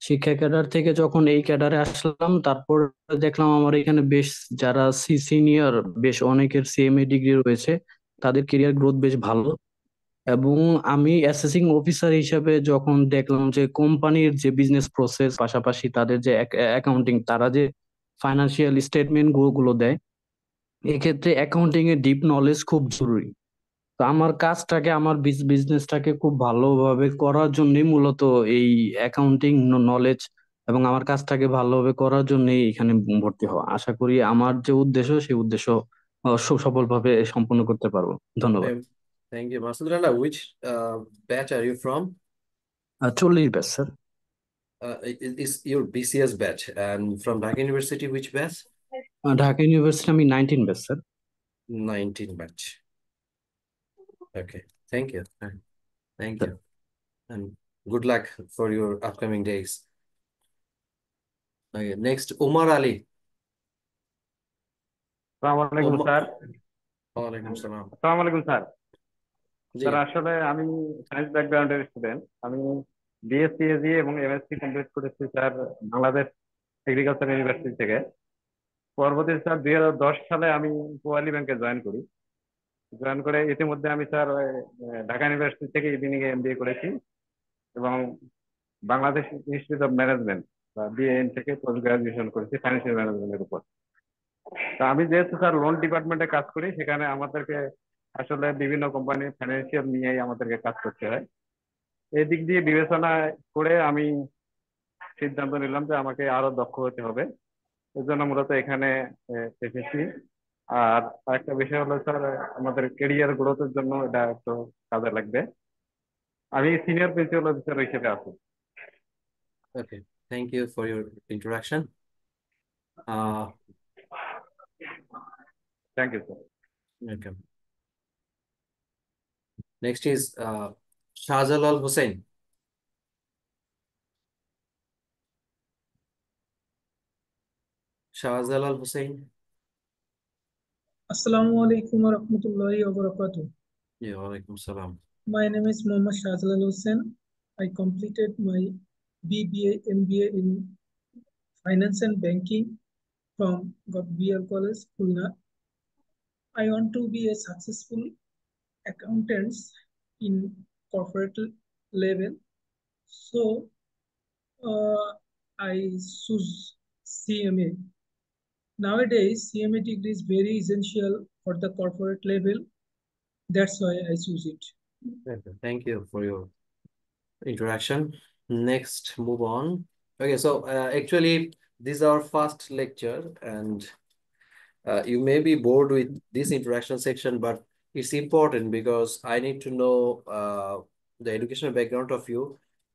শিক্ষা ক্যাডার থেকে যখন এই ক্যাডারে আসলাম, তারপর দেখলাম আমার এখানে বেশ যারা সিনিয়র, বেশ অনেকের সিএমএ ডিগ্রি রয়েছে, তাদের ক্যারিয়ার গ্রোথ বেশ ভালো। এবং আমি অ্যাসেসিং অফিসার হিসেবে যখন দেখলাম যে কোম্পানির যে বিজনেস প্রসেস, পাশাপাশি তাদের যে অ্যাকাউন্টিং, তারা যে ফাইন্যান্সিয়াল স্টেটমেন্ট গুলো দেয়, এক্ষেত্রে অ্যাকাউন্টিং এর ডিপ নলেজ খুব জরুরি। তো আমার কাজটাকে, আমার বিজনেসটাকে খুব ভালোভাবে করার জন্যই মূলত এই অ্যাকাউন্টিং নলেজ এবং আমার কাজটাকে ভালোভাবে করার জন্যই এখানে ভর্তি হওয়া। আশা করি আমার যে উদ্দেশ্য, সেই উদ্দেশ্য সফলভাবে সম্পন্ন করতে পারবো। ধন্যবাদ। Thank you, Masood Rana. Which batch are you from? 40 batch sir. Is your BCS batch, and from Dhaka University, which batch? Dhaka university আমি 19 batch sir. 19 batch. Okay, thank you. Thank you. And good luck for your upcoming days. Okay, next, Umar Ali. আসসালামু আলাইকুম sir. ওয়ালাইকুম সালাম। আসসালামু আলাইকুম sir. জি, sir আসলে আমি সায়েন্স ব্যাকগ্রাউন্ডের স্টুডেন্ট। আমি বিএসসি এজি এবং এমএসসি কমপ্লিট করেছি স্যার বাংলাদেশ এগ্রিকালচার ইউনিভার্সিটি থেকে। পরবর্তী স্যার 2010 সালে আমি পোয়ালি ব্যাংকে জয়েন করি। জয়েন করে ইতিমধ্যে আমি স্যার ঢাকা ইউনিভার্সিটি থেকে ইভিনিং এ এমবিএ করেছি এবং বাংলাদেশ ইনস্টিটিউট অফ ম্যানেজমেন্ট বা বিএএন থেকে পোস্ট গ্রাজুয়েশন করেছি ফাইন্যান্সিয়াল ম্যানেজমেন্টের উপর। তা আমি যেহেতু স্যার লোন ডিপার্টমেন্টে কাজ করি, সেখানে আমাদেরকে আসলে বিভিন্ন কোম্পানি ফাইন্যান্সিয়াল নিয়েই আমাদেরকে কাজ করতে হয়। এই দিক দিয়ে বিবেচনা করে আমি সিদ্ধান্ত নিলাম যে আমাকে আরো দক্ষ হতে হবে। এর জন্য মূলত এখানে এসেছি। আর আরেকটা বিষয় হলো স্যার, আমাদের কেরিয়ার গ্রোথের জন্য এটা একটু কাজে লাগবে। আমি সিনিয়র প্রিন্সিপাল অফিসার হিসেবে আছি। okay. Thank you for your introduction. Thank you sir. Welcome. Next is Shahjalal Hussain. Shahjalal Hussain. Assalamu alaikum wa rahmatullahi wa barakatuh. Yeah, walaikum salam. My name is Mohammad Shahjalal Hussain. I completed my BBA, MBA in Finance and Banking from BR College, Khulna. I want to be a successful accountant in corporate level. So I choose CMA. Nowadays, CMA degree is very essential for the corporate level. That's why I choose it. Okay, thank you for your introduction. Next, move on. Okay, so actually, this is our first lecture, and you may be bored with this introduction section, but it's important because I need to know the educational background of you,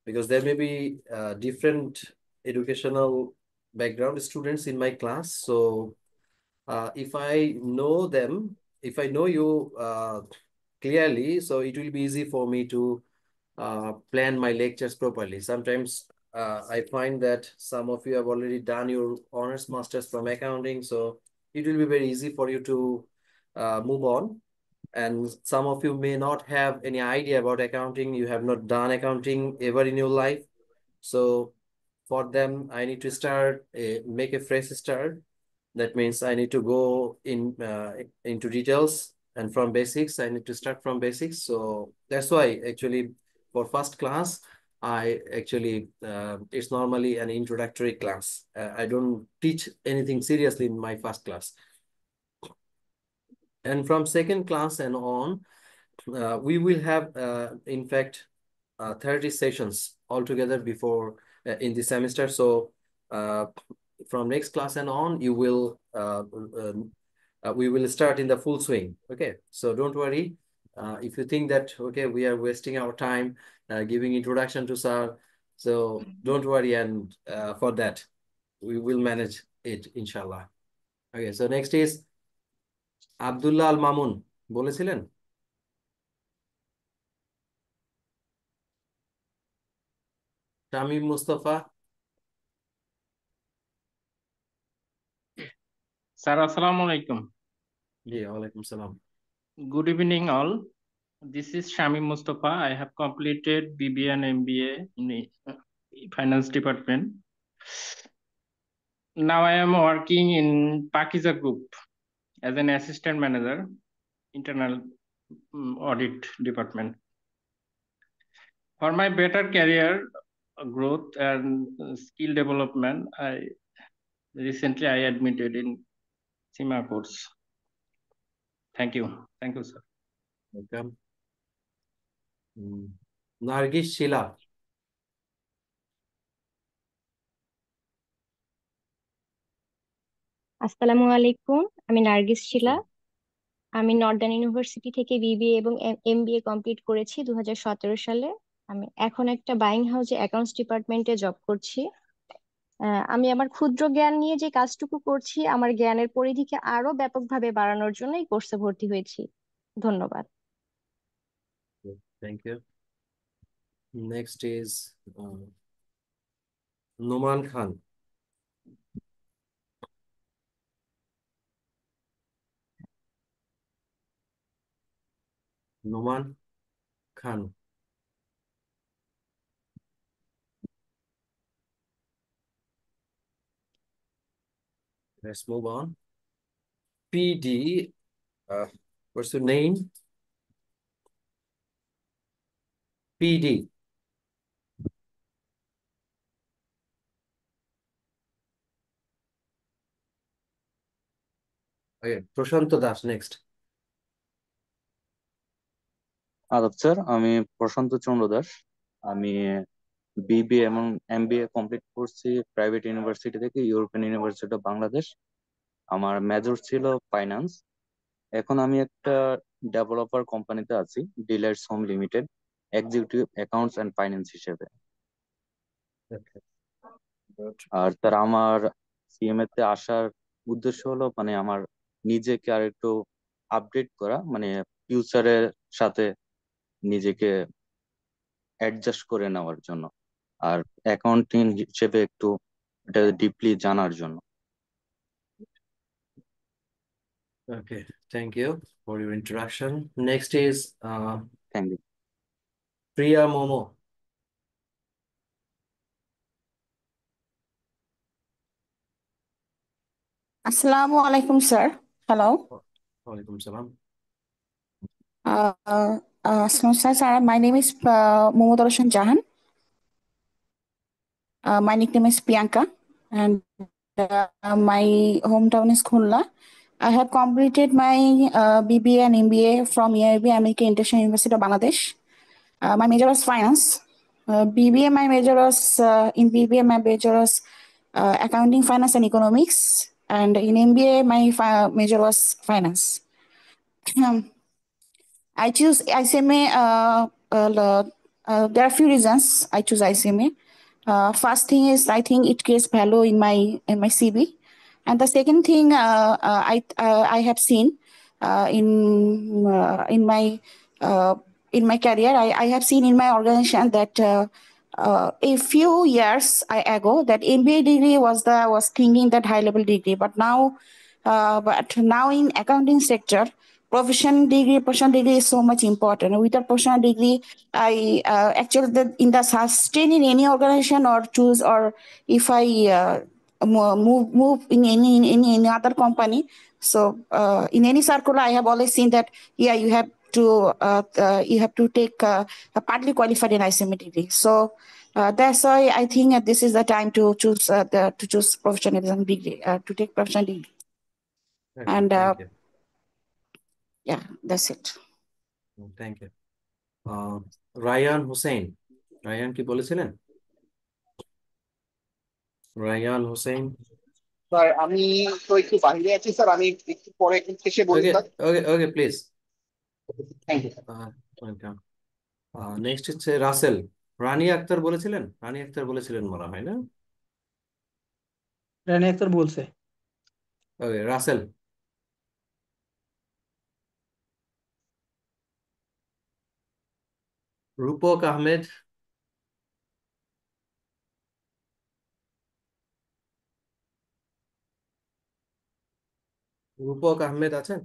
because there may be different educational background students in my class. So if I know them, if I know you clearly, so it will be easy for me to plan my lectures properly. Sometimes I find that some of you have already done your honors masters from accounting, so it will be very easy for you to move on. And some of you may not have any idea about accounting. You have not done accounting ever in your life. So for them, I need to make a fresh start. That means I need to go into details And from basics, I need to start from basics. So that's why actually for first class, I actually, it's normally an introductory class. I don't teach anything seriously in my first class. And from second class and on, we will have, in fact, 30 sessions altogether before in the semester. So from next class and on, you will we will start in the full swing. Okay, so don't worry. If you think that, okay, we are wasting our time giving introduction to sir, so don't worry, and for that, we will manage it, inshallah. Okay, so next is Abdullah Al Mamun. বলেছিলেন? Tamim Mustafa. Sir, Assalamu alaikum. Yeah, alaikum salam. Good evening, all. This is Shamim Mustafa. I have completed BBA and MBA in the Finance Department. Now I am working in Pakiza Group as an assistant manager, internal audit department. For my better career growth and skill development, recently I admitted in CIMA course. Thank you. Thank you, sir. Welcome. Nargis Sheila. আসসালামু আলাইকুম, আমি নার্গিস শিলা। আমি Northern university থেকে BBA এবং MBA complete করেছি 2017 সালে। আমি এখন একটা বাইং হাউসে অ্যাকাউন্টস ডিপার্টমেন্টে জব করছি। আমি আমার ক্ষুদ্র জ্ঞান নিয়ে যে কাজটুকু করছি, আমার জ্ঞানের পরিধিকে আরো ব্যাপকভাবে বাড়ানোর জন্য এই কোর্সে ভর্তি হয়েছি। ধন্যবাদ। Thank you. Next is Numan Khan. Numan Khan. Let's move on. PD, what's your name? PD. Okay, Prashanto Das next. আদাব স্যার, আমি প্রশান্ত চন্দ্র দাস। আমি বিবিএ এবং এমবিএ কমপ্লিট করছি প্রাইভেট ইউনিভার্সিটি থেকে, ইউরোপিয়ান ইউনিভার্সিটি অফ বাংলাদেশ। আমার মেজর ছিল ফাইন্যান্স। এখন আমি একটা ডেভেলপার কোম্পানিতে আছি, dealers home limited, executive accounts and finance হিসেবে। আর স্যার, আমার সিএমএ তে আসার উদ্দেশ্য হলো মানে আমার নিজেকে আর একটু আপডেট করা, মানে ফিউচারের সাথে নিজেকে অ্যাডজাস্ট করে নেওয়ার জন্য, আর অ্যাকাউন্টিং হিসেবে একটু এটা ডিপলি জানার জন্য। Okay, thank you for your introduction. Next is thank you. Priya Momo. Assalamu alaikum, sir. Hello. Walaikum salam. Sir, my name is Momo Roshan Jahan. My nickname is Priyanka, and my hometown is Khulna. I have completed my BBA and MBA from EIB, American International University of Bangladesh. My major was finance. BBA, my major was in BBA, my major was accounting, finance, and economics. And in MBA, my major was finance. I choose ICMA. There are a few reasons I choose ICMA. First thing is I think it creates value in my CV, and the second thing I have seen in my career, I have seen in my organization that a few years ago that MBA degree was thinking that high level degree, but now in accounting sector, professional degree is so much important. With a professional degree, I actually in the sustain in any organization or choose, or if I move in other company. So in any circular, I have always seen that you have to take a partly qualified in ICMA degree. So that's why I think this is the time to choose professionalism degree, to take professional degree. Okay, And thank you. yeah, that's it. Thank you. Rayan Hossain, Rayan কি বলেছিলেন? Ryan Hossain. Sir আমি তো একটু বাইরে আছি sir, আমি একটু পরে এসে বলি okay sir. Okay okay please. Thank you sir. Welcome. Next হচ্ছে রাসেল। রানী আক্তার বলেছিলেন? রানী আক্তার বলেছিলেন মনে হয় না? রানী আক্তার বলছে। ওকে রাসেল। রূপক আহমেদ। রূপক আহমেদ আছেন?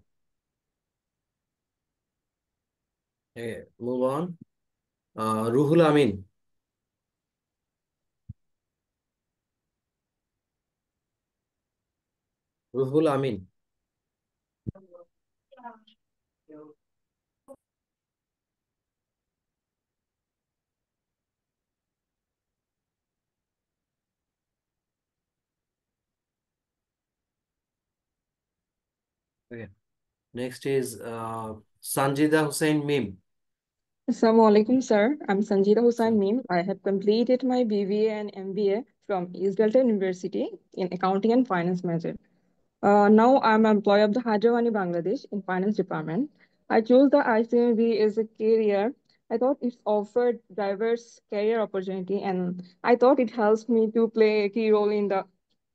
Move on. Ruhul Amin. Ruhul Amin. Okay. Next is Sanjida Hussain Mim. Assalamu alaikum, sir. I'm Sanjida Hussain Mim. I have completed my BBA and MBA from East Delta University in Accounting and Finance major. Now I'm an employee of the Hydrowani Bangladesh in Finance Department. I chose the ICMB as a career. I thought it offered diverse career opportunity, and I thought it helps me to play a key role in the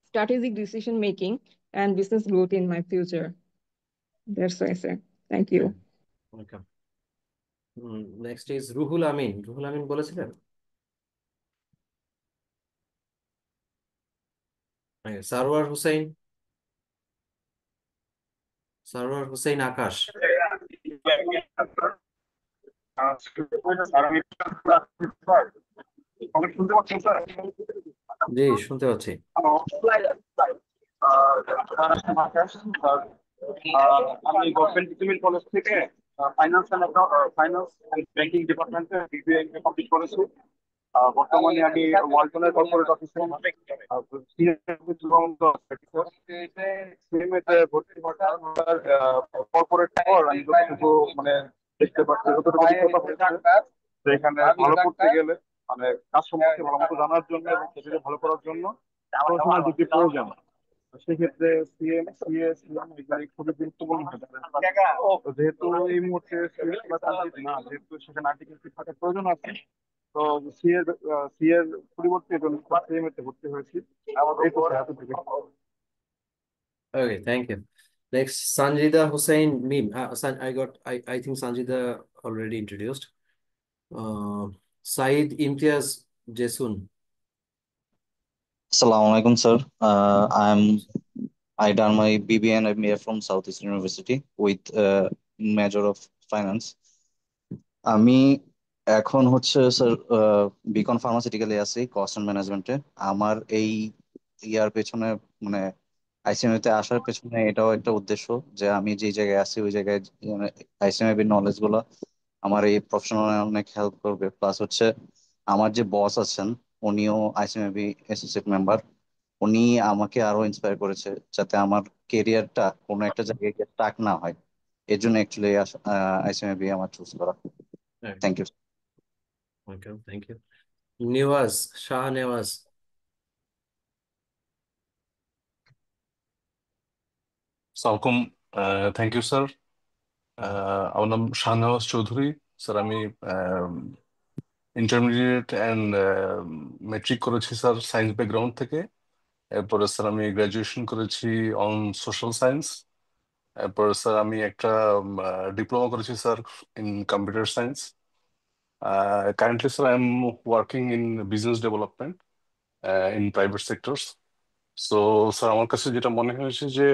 strategic decision making and business growth in my future. That's why, sir. Thank you. Welcome. Next is Ruhul Amin. Ruhul Amin বলেছিলেন? সারওয়ার হুসাইন। সারওয়ার হুসাইন আকাশ। জি শুনতে পাচ্ছি। আমি government civil college থেকে finance and banking ডিপার্টমেন্টে BBA complete করেছি। বর্তমানে আমি ওয়ালটনের corporate অফিসে ভর্তি হওয়ার কর্পোরেট পর আমি যতটুকু মানে দেখতে পাচ্ছি, যতটুকু অভিজ্ঞতা হয়েছে এখানে ভালো করতে গেলে মানে কাজ সম্পর্কে ভালো মতো জানার জন্য এবং সেটাকে ভালো করার জন্য প্রফেশনাল ডিগ্রি প্রয়োজন। সেক্ষেত্রে এগুলি খুবই গুরুত্বপূর্ণ হতে পারে। যেহেতু এই মুহূর্তে না, যেহেতু সেখানে আর্টিকেল থাকার প্রয়োজন আছে, তো সি এর পরিবর্তে সিএমএ তে ভর্তি হয়েছি। Okay, thank you. Next, Sanjida Hussain Mim. I think Sanjida already introduced. Saeed Imtiaz Jesun. Assalamu alaikum, sir. I done my BBA and MBA from Southeastern University with major of finance. আমি এখন হচ্ছে sir Beacon ফার্মাসিউটিক্যালে আছি cost and ম্যানেজমেন্টে। আমার এই ইয়ার পেছনে মানে আইসিএমএ তে আসার পেছনে এটাও একটা উদ্দেশ্য যে আমি যে জায়গায় আছি ওই জায়গায় আইসিএমএ নলেজ গুলো আমার এই প্রফেশনাল অনেক হেল্প করবে। প্লাস হচ্ছে আমার যে বস আছেন উনিও আইসিএমএ অ্যাসোসিয়েট মেম্বার, উনি আমাকে আরো ইন্সপায়ার করেছে যাতে আমার কেরিয়ারটা কোনো একটা জায়গায় স্টাক না হয়। এর জন্য অ্যাকচুয়ালি আইসিএমএ আমার চুজ করা। Thank you. Okay, thank you. Newaz, Shah Newaz. সালামালাইকুম, থ্যাংক ইউ স্যার। আমার নাম শাহনওয়াজ চৌধুরী। স্যার আমি ইন্টারমিডিয়েট অ্যান্ড মেট্রিক করেছি স্যার সায়েন্স ব্যাকগ্রাউন্ড থেকে। এরপরে স্যার আমি গ্রাজুয়েশন করেছি অন সোশ্যাল সায়েন্স। এরপরে স্যার আমি একটা ডিপ্লোমা করেছি sir in computer science. Currently sir I am working in business development in private sectors. So sir আমার কাছে যেটা মনে হয়েছে যে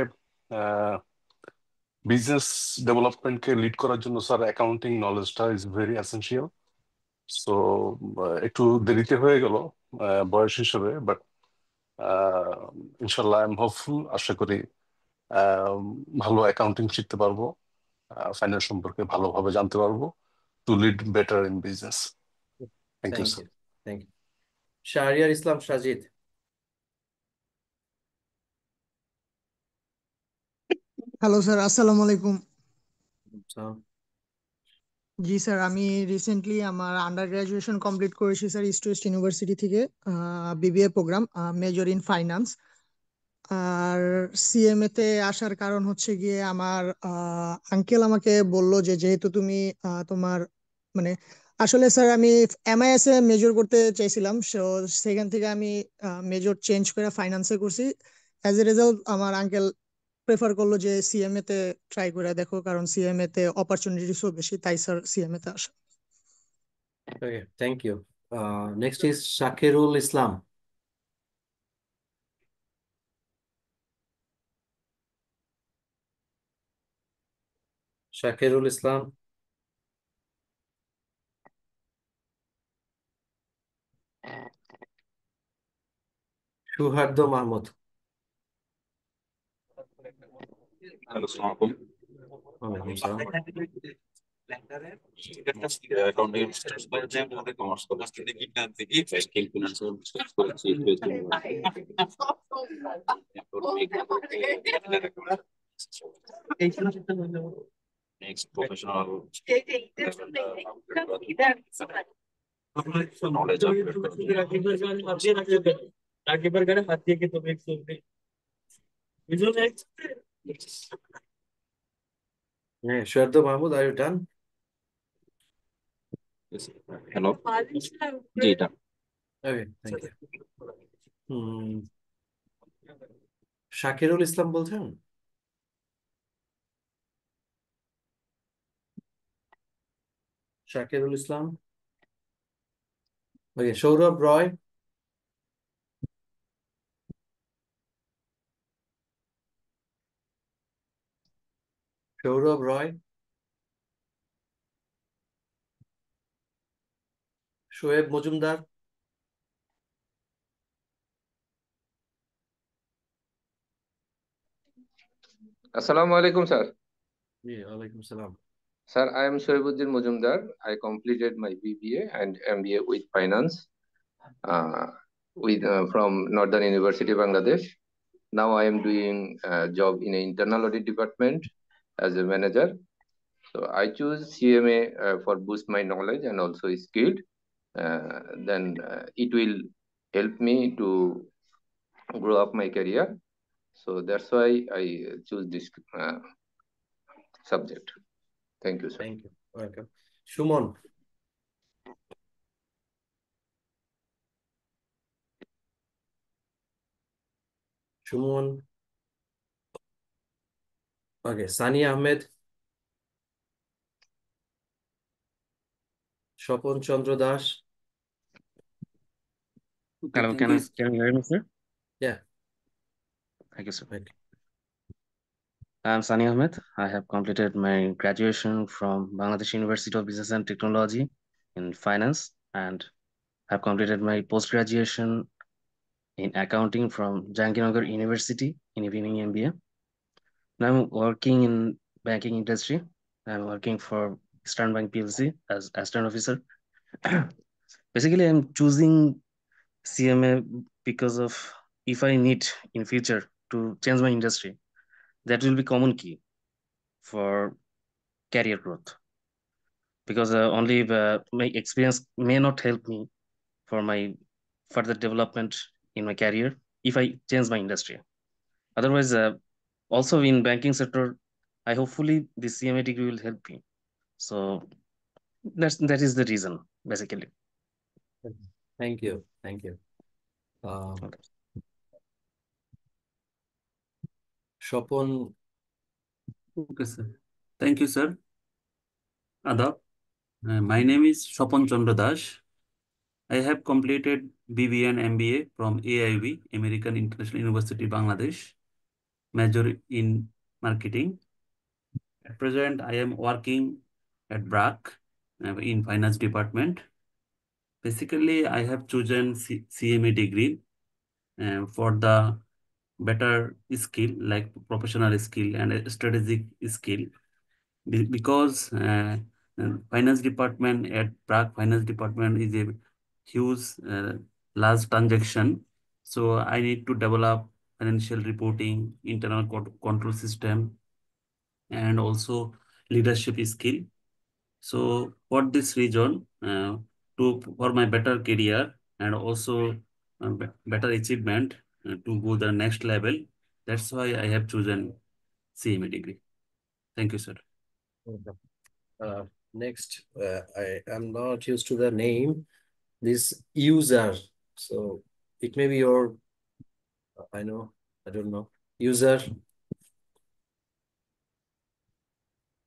বিজনেস ডেভেলপমেন্টকে লিড করার জন্য স্যার অ্যাকাউন্টিং নলেজটা ইজ ভেরি এসেনশিয়াল। সো একটু দেরিতে হয়ে গেল বয়স হিসেবে, বাট ইনশাল্লাহ আই এম হোপফুল, আশা করি ভালো অ্যাকাউন্টিং শিখতে পারবো, ফাইন্যান্স সম্পর্কে ভালোভাবে জানতে পারবো, to lead better in business. Thank you Thank sir. you. Thank you. Shahriar Islam Sajid. Hello sir, আসসালামু আলাইকুম। So, জি স্যার, আমি রিসেন্টলি আমার আন্ডার গ্রাজুয়েশন কমপ্লিট করেছি স্যার ইস্ট ওয়েস্ট ইউনিভার্সিটি থেকে, BBA programme, major in finance. আর CMA তে আসার কারণ হচ্ছে গিয়ে আমার আঙ্কেল আমাকে বলল যে যেহেতু তুমি তোমার মানে আসলে স্যার আমি এমআইএস এ মেজর করতে চাইছিলাম, সেখান থেকে আমি মেজর চেঞ্জ করে ফাইন্যান্সে করছি। অ্যাজ এ রেজাল্ট আমার আঙ্কেল প্রেফার করলো যে সিএমএ তে ট্রাই করে দেখো, কারণ সিএমএ তে অপরচুনিটিসও বেশি, তাই স্যার সিএমএ তে আসা। okay, thank you. Next is Shakirul Islam. Shakirul Islam. Shuhardo Mahmud. Hello, আসসালামু আলাইকুম। Walaikum salam. Accounting commerce college থেকে ব্যাংকিং ফিনান্সিয়াল করেছি। Next professional knowledge Yeah, Shuhardo Mahmud, are you done? Hello, জি এটা Okay, thank you. Shakirul ইসলাম বলছেন? শাকিরুল ইসলাম। Okay, Sourav রয়। সৌরভ রয়। Shoaib Majumdar. Assalamu alaikum, sir. জি, ওয়ালাইকুম সালাম। Sir, I am Shoibuddin Mujumdar. I completed my BBA and MBA with finance from Northern University, Bangladesh. Now I am doing a job in an internal audit department as a manager. So I choose CMA for boost my knowledge and also skilled. Then it will help me to grow up my career. So that's why I choose this subject. Thank you, sir. Thank you. Welcome. Suman. Suman. Okay, Sania Ahmed. Swapan Chandra Das. Hello, can you hear me, sir? Yeah. Thank you, sir. Right. I'm Sani Ahmed. I have completed my graduation from Bangladesh University of Business and Technology in finance, and have completed my post-graduation in accounting from Jahangirnagar University in evening MBA. Now I'm working in banking industry. I'm working for Eastern Bank PLC as assistant officer. Basically, I'm choosing CMA because of if I need in future to change my industry, that will be common key for career growth. Because only my experience may not help me for my further development in my career if I change my industry. Otherwise, also in banking sector, I hopefully this CMA degree will help me. So that is the reason basically. Thank you. Thank you. Swapan. Okay, sir. Thank you, sir. Adab. My name is Shopon Chandra Das. I have completed BBA and MBA from AIB, American International University, Bangladesh, major in marketing. At present, I am working at BRAC in finance department. Basically, I have chosen CMA degree for the better skill like professional skill and a strategic skill. Because finance department at Prague Finance Department is a huge large transaction. So I need to develop financial reporting, internal control system, and also leadership skill. So for this reason, for my better career and also better achievement to go the next level, that's why I have chosen CMA degree. Thank you, sir. Okay. Next, I am not used to the name. This user. So it may be your, I don't know. User.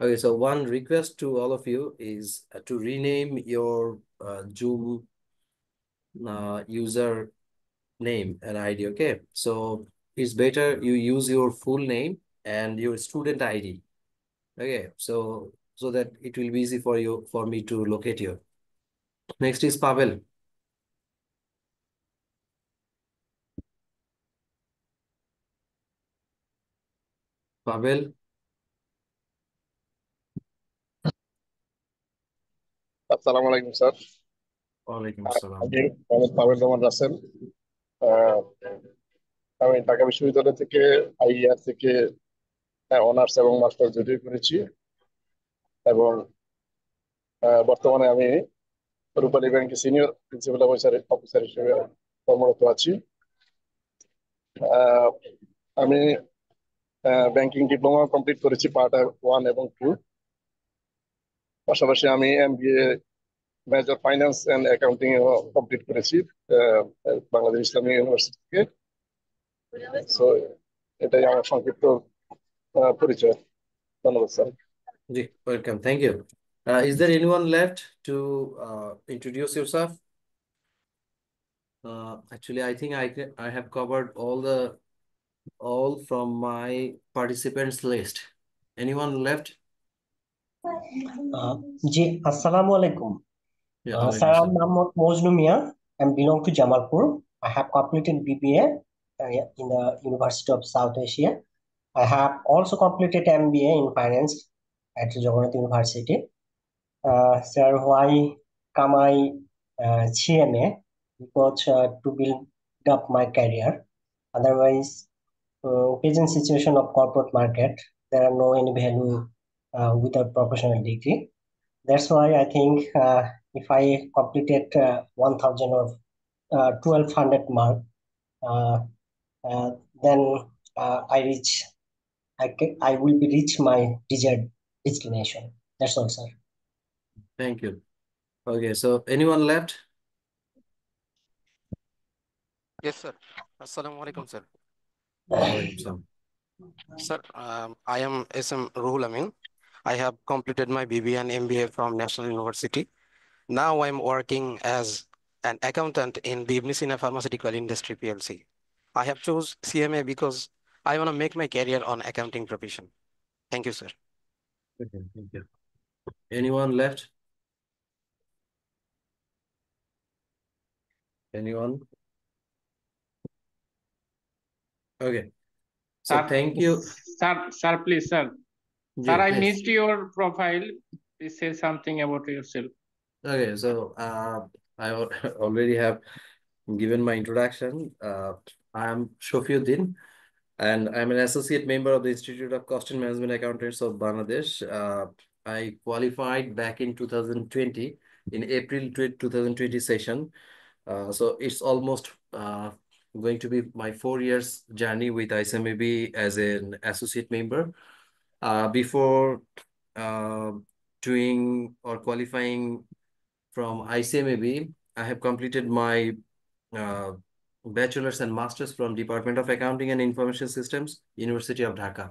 Okay, so one request to all of you is to rename your Zoom user name and ID. Okay, so it's better you use your full name and your student ID. Okay, so that it will be easy for me to locate you. Next is Pavel. Pavel. আসসালামু আলাইকুম sir. ওয়ালাইকুম আসসালাম। আমি মোহাম্মদ পাবেল রহমান রাসেল। আমি ঢাকা বিশ্ববিদ্যালয় থেকে IER থেকে honours এবং মাস্টার্স ডিগ্রি করেছি এবং বর্তমানে আমি রূপালী ব্যাংকে সিনিয়র প্রিন্সিপাল অফিসার হিসেবে কর্মরত আছি। আমি ব্যাংকিং ডিপ্লোমা কমপ্লিট করেছি পার্ট 1 এবং 2। পাশাপাশি আমি MBA major finance and accounting complete করেছি বাংলাদেশ ইসলামী ইউনিভার্সিটি থেকে। সো এটাই আমার সংক্ষিপ্ত পরিচয়। ধন্যবাদ sir. G, welcome. Thank you. Is there anyone left to introduce yourself? Actually, I think I have covered all from my participants list. Anyone left? Ji, Assalamu alaikum. Yeah, Sir, I'm Mohammad Mojnu Mia. I belong to Jamalpur. I have completed BBA in the University of South Asia. I have also completed MBA in finance at Jagannath University. Sir, why come I CMA? Because to build up my career. Otherwise, present situation of corporate market, there are no any value without professional degree. That's why I think if I completed 1000 or 1200 mark, then I will be reach my desired destination. That's all, sir. Thank you. Okay, so anyone left? Yes, sir. Assalamu alaikum, sir. Sir, I am SM Ruhul Amin. I have completed my BBA and MBA from National University. Now I'm working as an accountant in Bibnisina Pharmaceutical Industry PLC. I have chose CMA because I want to make my career on accounting profession. Thank you, sir. Okay, thank you. Anyone left? Anyone? Okay. So Sir, thank you. Sir, please, sir. Ji, Sir, I please. missed your profile. Please say something about yourself. Okay, so I already have given my introduction. I am Shofiuddin, and I'm an associate member of the Institute of Cost and Management Accountants of Bangladesh. I qualified back in 2020, in April 2020 session. So it's almost going to be my 4 years journey with ICMAB as an associate member. Before doing or qualifying from ICMAB, I have completed my bachelor's and master's from Department of Accounting and Information Systems, University of Dhaka.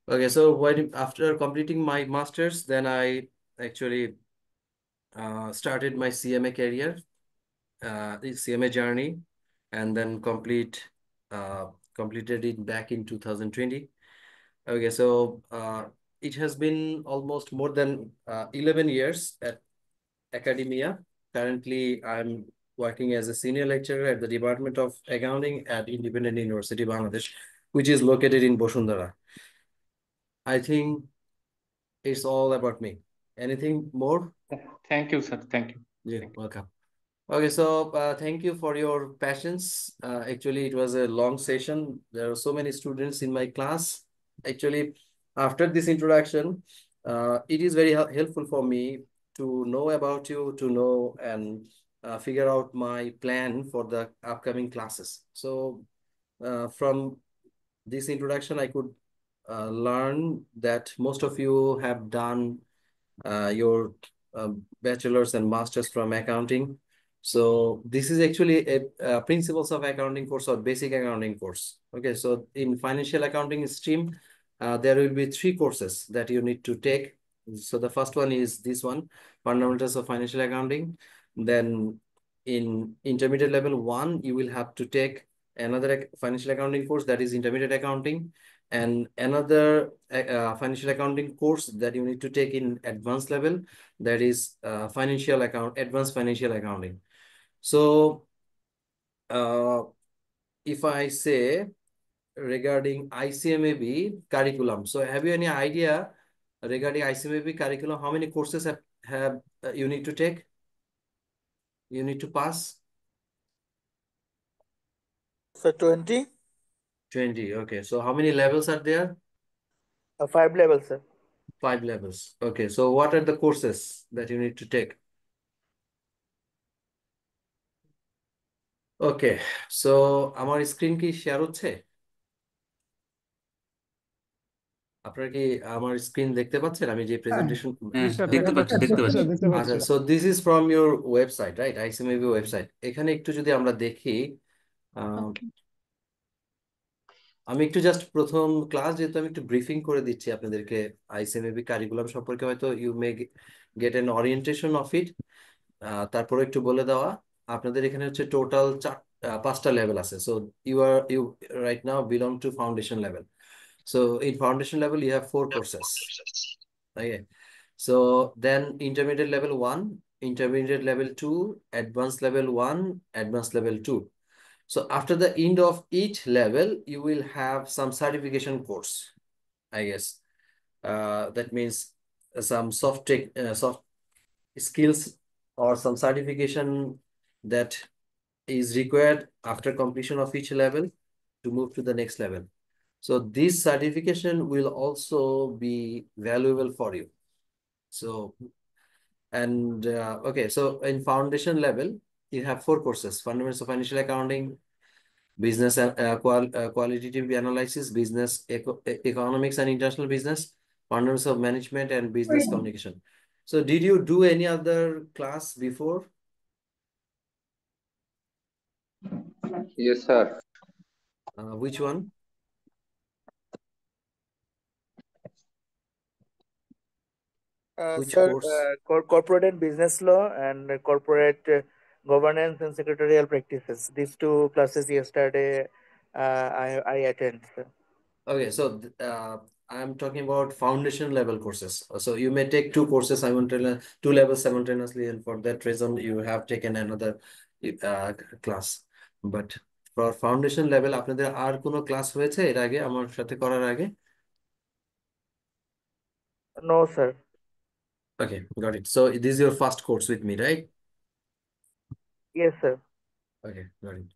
Okay, so after completing my master's, then I actually started my CMA career, CMA journey, and then completed it back in 2020. Okay, so it has been almost more than 11 years at academia. Currently, I'm working as a senior lecturer at the Department of Accounting at Independent University, Bangladesh, which is located in Bosundara. I think it's all about me. Anything more? Thank you, sir. Thank you. Yeah, welcome. Okay, so thank you for your patience. Actually, it was a long session. There are so many students in my class. Actually, after this introduction, it is very helpful for me to know about you, to know and figure out my plan for the upcoming classes. So from this introduction, I could learn that most of you have done your bachelor's and master's from accounting. So this is actually a principles of accounting course or basic accounting course. Okay, so in financial accounting stream, there will be 3 courses that you need to take. So the first one is this one, fundamentals of financial accounting. Then in intermediate level 1, you will have to take another financial accounting course, that is intermediate accounting, and another financial accounting course that you need to take in advanced level, that is advanced financial accounting. So if I say regarding ICMAB curriculum, so have you any idea regarding ICMAB curriculum, how many courses have you need to take, you need to pass? So 20. 20. Okay, so how many levels are there? 5 levels, sir. 5 levels. Okay, so what are the courses that you need to take? Okay, so আমার screen কি share হচ্ছে? আপনারা কি আমার screen দেখতে পাচ্ছেন? আমি যে প্রেজেন্টেশন দেখতে পাচ্ছি। আচ্ছা, so this is from your website, right? ICMAB website. এখানে একটু যদি আমরা দেখি, আমি একটু জাস্ট প্রথম ক্লাস যেহেতু আমি একটু ব্রিফিং করে দিচ্ছি আপনাদেরকে আইসিএমএবি কারিকুলাম সম্পর্কে, হয়তো you may get an orientation of it. তারপরে একটু বলে দেওয়া, আপনাদের এখানে হচ্ছে টোটাল 5টা লেভেল আছে। So you right now belong to foundation level. So in foundation level, you have 4 courses. Okay. So then intermediate level 1, intermediate level 2, advanced level 1, advanced level 2. So after the end of each level, you will have some certification course, I guess. That means some soft skills or some certification that is required after completion of each level to move to the next level. So this certification will also be valuable for you. So, and okay, so in foundation level, you have 4 courses: fundamentals of financial accounting, business qualitative analysis, business economics and international business, fundamentals of management, and business communication. So did you do any other class before? Yes, sir. Which one? Which Sir, course? corporate and business law and corporate governance and secretarial practices. These 2 classes yesterday I attended, sir. Okay, so I'm talking about foundation level courses. So you may take 2 courses simultaneously, 2 levels simultaneously, and for that reason you have taken another class. But for foundation level, আপনাদের আর কোনো class হয়েছে এর আগে আমার সাথে করার আগে? No, sir. Okay, got it. So this is your first course with me, right? Yes, sir. Okay, got it.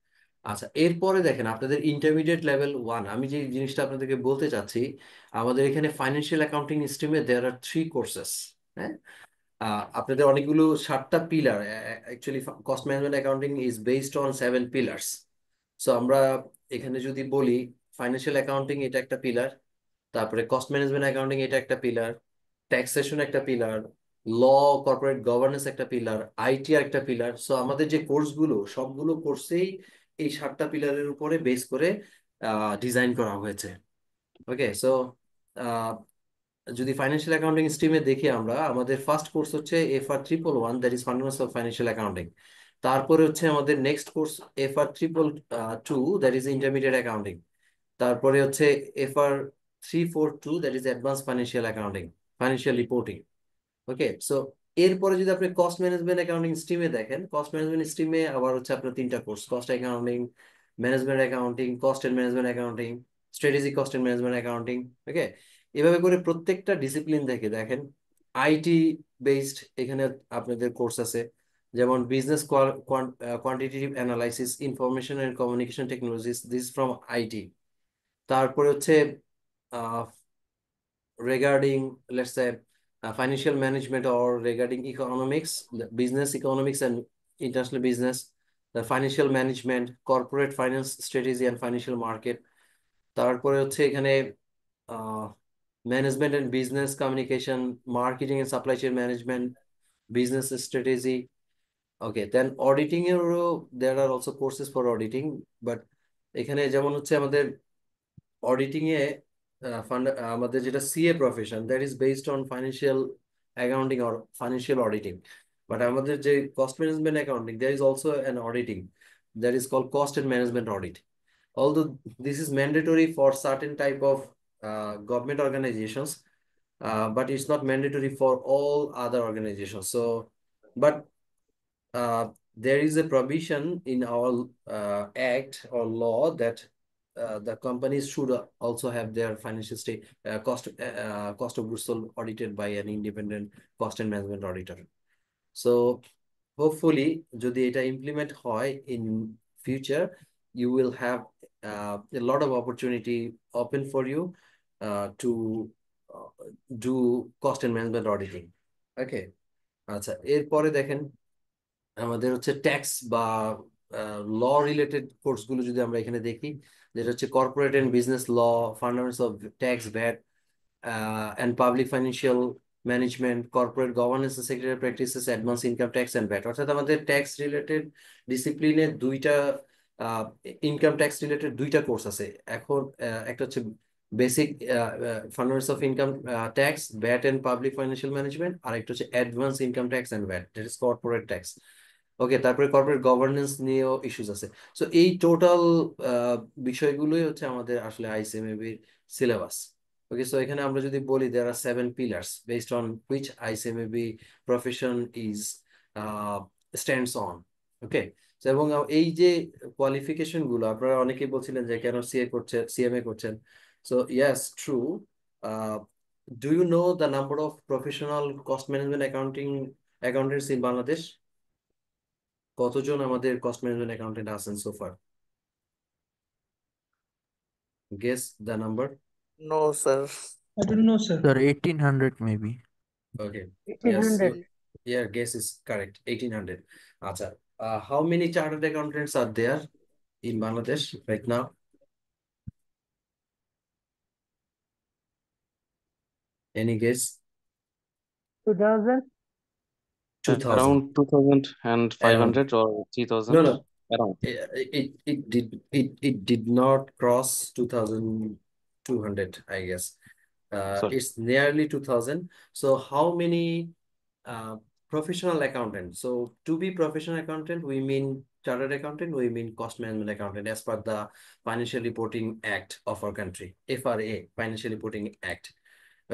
আচ্ছা, এরপরে দেখেন আপনাদের ইন্টারমিডিয়েট লেভেল 1, আমি যে জিনিসটা আপনাদেরকে বলতে চাচ্ছি, আমাদের এখানে ফাইন্যান্সিয়াল অ্যাকাউন্টিং স্ট্রিমে দেয়ার আর 3 কোর্সেস। হ্যাঁ, আপনাদের অনেকগুলো 7টা pillar. Actually cost management accounting is based on 7 pillars. So আমরা এখানে যদি বলি ফাইন্যান্সিয়াল অ্যাকাউন্টিং এটা একটা পিলার, তারপরে কস্ট ম্যানেজমেন্ট অ্যাকাউন্টিং এটা একটা পিলার, ট্যাক্সেশন একটা পিলার, ল কর্পোরেট গভর্নেন্স একটা পিলার, আইটি একটা পিলার। সো আমাদের যে কোর্সগুলো সবগুলো কোর্সেই এই 7টা পিলারের উপরে বেস করে ডিজাইন করা হয়েছে। ওকে, সো যদি ফাইন্যান্সিয়াল অ্যাকাউন্টিং স্ট্রিমে দেখি আমরা, আমাদের ফার্স্ট কোর্স হচ্ছে FR111, that is fundamentals of financial accounting. তারপরে হচ্ছে আমাদের next course FR222, that is intermediate accounting. তারপরে হচ্ছে FR342, that is advance financial accounting, financial reporting. Okay, so এরপরে যদি আপনি কস্ট ম্যানেজমেন্ট অ্যাকাউন্টিং স্ট্রিমে দেখেন, কস্ট ম্যানেজমেন্ট স্ট্রিমে আবার হচ্ছে আপনার তিনটা course: cost accounting, management accounting, cost and management accounting, strategic cost and management accounting. Okay, এভাবে করে প্রত্যেকটা ডিসিপ্লিন থেকে দেখেন আইটি বেসড এখানে আপনাদের কোর্স আছে, যেমন business quantitative analysis, information and communication technologies, this from IT. তারপরে হচ্ছে regarding, let's say, financial management, or regarding economics, the business economics and international business, the financial management, corporate finance strategy and financial market. তারপরে হচ্ছে এখানে management and business communication, marketing and supply chain management, business strategy. Okay, then auditing এরও there are also courses for auditing, but এখানে যেমন হচ্ছে আমাদের auditing এ আমাদের যেটা CA profession, that is based on financial accounting or financial auditing. But আমাদের যে cost management accounting, there is also an auditing, that is called cost and management audit. Although this is mandatory for certain type of government organizations, but it's not mandatory for all other organizations. So, but there is a provision in our act or law that the companies should also have their financial state cost of goods sold audited by an independent cost and management auditor. So hopefully যদি এটা implement হয় in future, you will have a lot of opportunity open for you to do cost and management auditing. Okay, আচ্ছা, এরপরে দেখেন আমাদের হচ্ছে tax বা ল related কোর্সগুলো যদি আমরা এখানে দেখি, যেটা হচ্ছে corporate and business law, fundamentals of tax, VAT and public financial management, corporate governance and secretarial practices, advanced income tax and VAT। অর্থাৎ আমাদের ট্যাক্স রিলেটেড ডিসিপ্লিনে দুইটা ইনকাম ট্যাক্স রিলেটেড দুইটা কোর্স আছে এখন। একটা হচ্ছে basic fundamentals of income tax, VAT and public financial management, আর একটা হচ্ছে advance income tax and VAT, that is corporate tax. Okay, তারপরে কর্পোরেট গভর্নেন্স নিয়েও ইস্যুস আছে। সো এই টোটাল বিষয়গুলোই হচ্ছে আমাদের আসলে আইসিএমএবি সিলেবাস। Okay, so এখানে আমরা যদি বলি there are 7 pillars based on which ICMAB profession is stands on. Okay, so এবং এই যে কোয়ালিফিকেশন গুলো আপনারা অনেকেই বলছিলেন যে কেন সিএ করছেন, সিএমএ করছেন। So yes, true. Do you know the number of professional cost management accountants in Bangladesh? কতজন আমাদের cost management accountant আছেন so far? Guess the number. No, sir. I don't know, sir. Sir, 1800 maybe. Okay. Yes, 1800. your guess is correct. 1800. Acha. How many chartered accountants are there in Bangladesh right now? Any guess? 2000. 2000. Around 2500 or 3000. No, no. Around. It did not cross 2200, I guess. Sorry. It's nearly 2000. So how many professional accountant? So to be professional accountant, we mean chartered accountant, we mean cost management accountant as per the Financial Reporting Act of our country, FRA, Financial Reporting Act.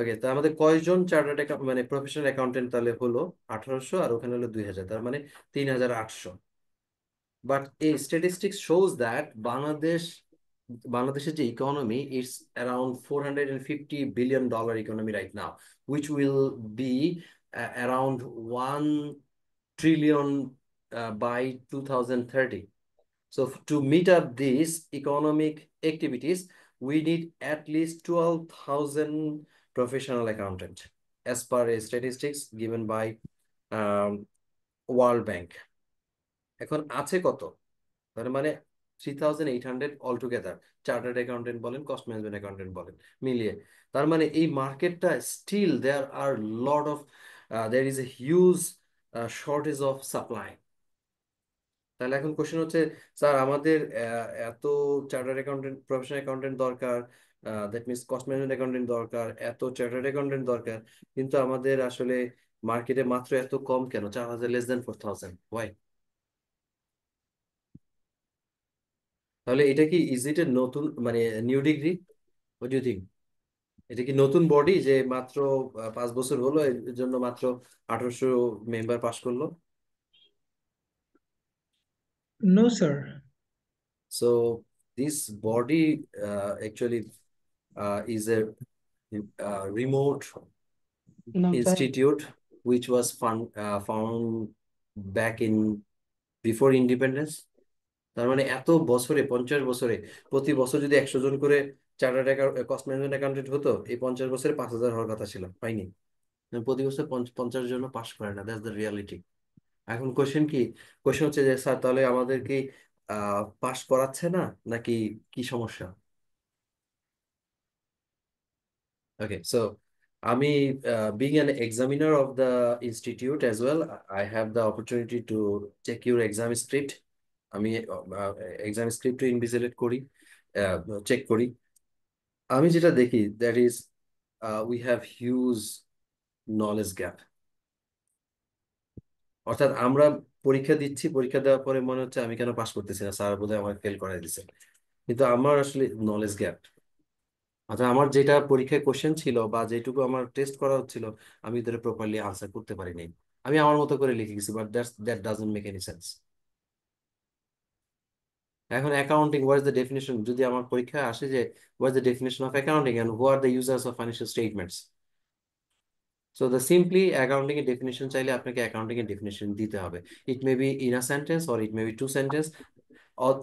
ওকে, তো আমাদের কয়জন chartered মানে professional accountant তাহলে হলো 1800, আর ওখানে হলো 2000, তার মানে 3800। বাট এই স্ট্যাটিস্টিক্স শোজ দ্যাট বাংলাদেশের যে economy it's around $450 billion economy right now, which will be around 1 trillion by 2030. So to meet up these economic activities, we need at least 12,000 professional accountants as per a statistics given by World Bank. এখন আছে কত? তার মানে 3800 all together, chartered accountant বলেন, cost management accountant বলেন, মিলিয়ে। তার মানে এই মার্কেটটা still there are lot of there is a huge shortage of supply. তাহলে এখন কোশ্চেন হচ্ছে, স্যার আমাদের এত চার্টার্ড অ্যাকাউন্টেন্ট, প্রফেশনাল অ্যাকাউন্টেন্ট দরকার, that means cost management accountant দরকার, এত চার্টার্ড অ্যাকাউন্টেন্ট দরকার, কিন্তু আমাদের আসলে মার্কেটে মাত্র এত কম কেন, 4000, less than 4000? ওয়াই? তাহলে এটা কি ইজ ইট এ নতুন মানে new degree? What do you think? এটা কি নতুন বডি যে মাত্র 5 বছর হলো এর জন্য মাত্র 1800 মেম্বার পাস করলো? No, sir. So this body actually is a remote No, sir. institute which was found back in before independence. তার মানে এত বছরে 50 বছরে প্রতি বছর যদি 100 জন করে চার্টার্ড কস্ট ম্যানেজমেন্ট অ্যাকাউন্টেন্ট হতো, এই 50 বছরে 5000 হওয়ার কথা ছিল, হয়নি। প্রতি বছর 50 জন পাস করে না, দ্যাটস দ্য রিয়ালিটি। এখন কোশ্চেন হচ্ছে যে স্যার তাহলে আমাদের কি পাস করাচ্ছে না নাকি কি সমস্যা? Okay, so আমি being an examiner of the institute as well, I have the opportunity to check your exam script. আমি এক্সাম স্ক্রিপ্ট ইনভিজিলেট করি, চেক করি। আমি যেটা দেখি that is we have huge knowledge gap. অর্থাৎ আমরা পরীক্ষা দিচ্ছি, পরীক্ষা দেওয়ার পরে মনে হচ্ছে আমি কেন পাস করতেছি না, স্যার বোধহয় আমার ফেল করাই দিচ্ছে, কিন্তু আমার আসলে নলেজ গ্যাপ। অর্থাৎ আমার যেটা পরীক্ষায় কোশ্চেন ছিল বা যেটুকু আমার টেস্ট করা হচ্ছিল আমি ধরে প্রপারলি আনসার করতে পারিনি, আমি আমার মতো করে লিখে গেছি, but that doesn't make any sense. এখন accounting, what is the definition, যদি আমার পরীক্ষায় আসে যে what is the definition of accounting and who are the users of financial statements, so the simply accounting এর ডেফিনেশন চাইলে আপনাকে অ্যাকাউন্টিং এর ডেফিনেশন দিতে হবে। It may be in a sentence or it may be 2 sentence.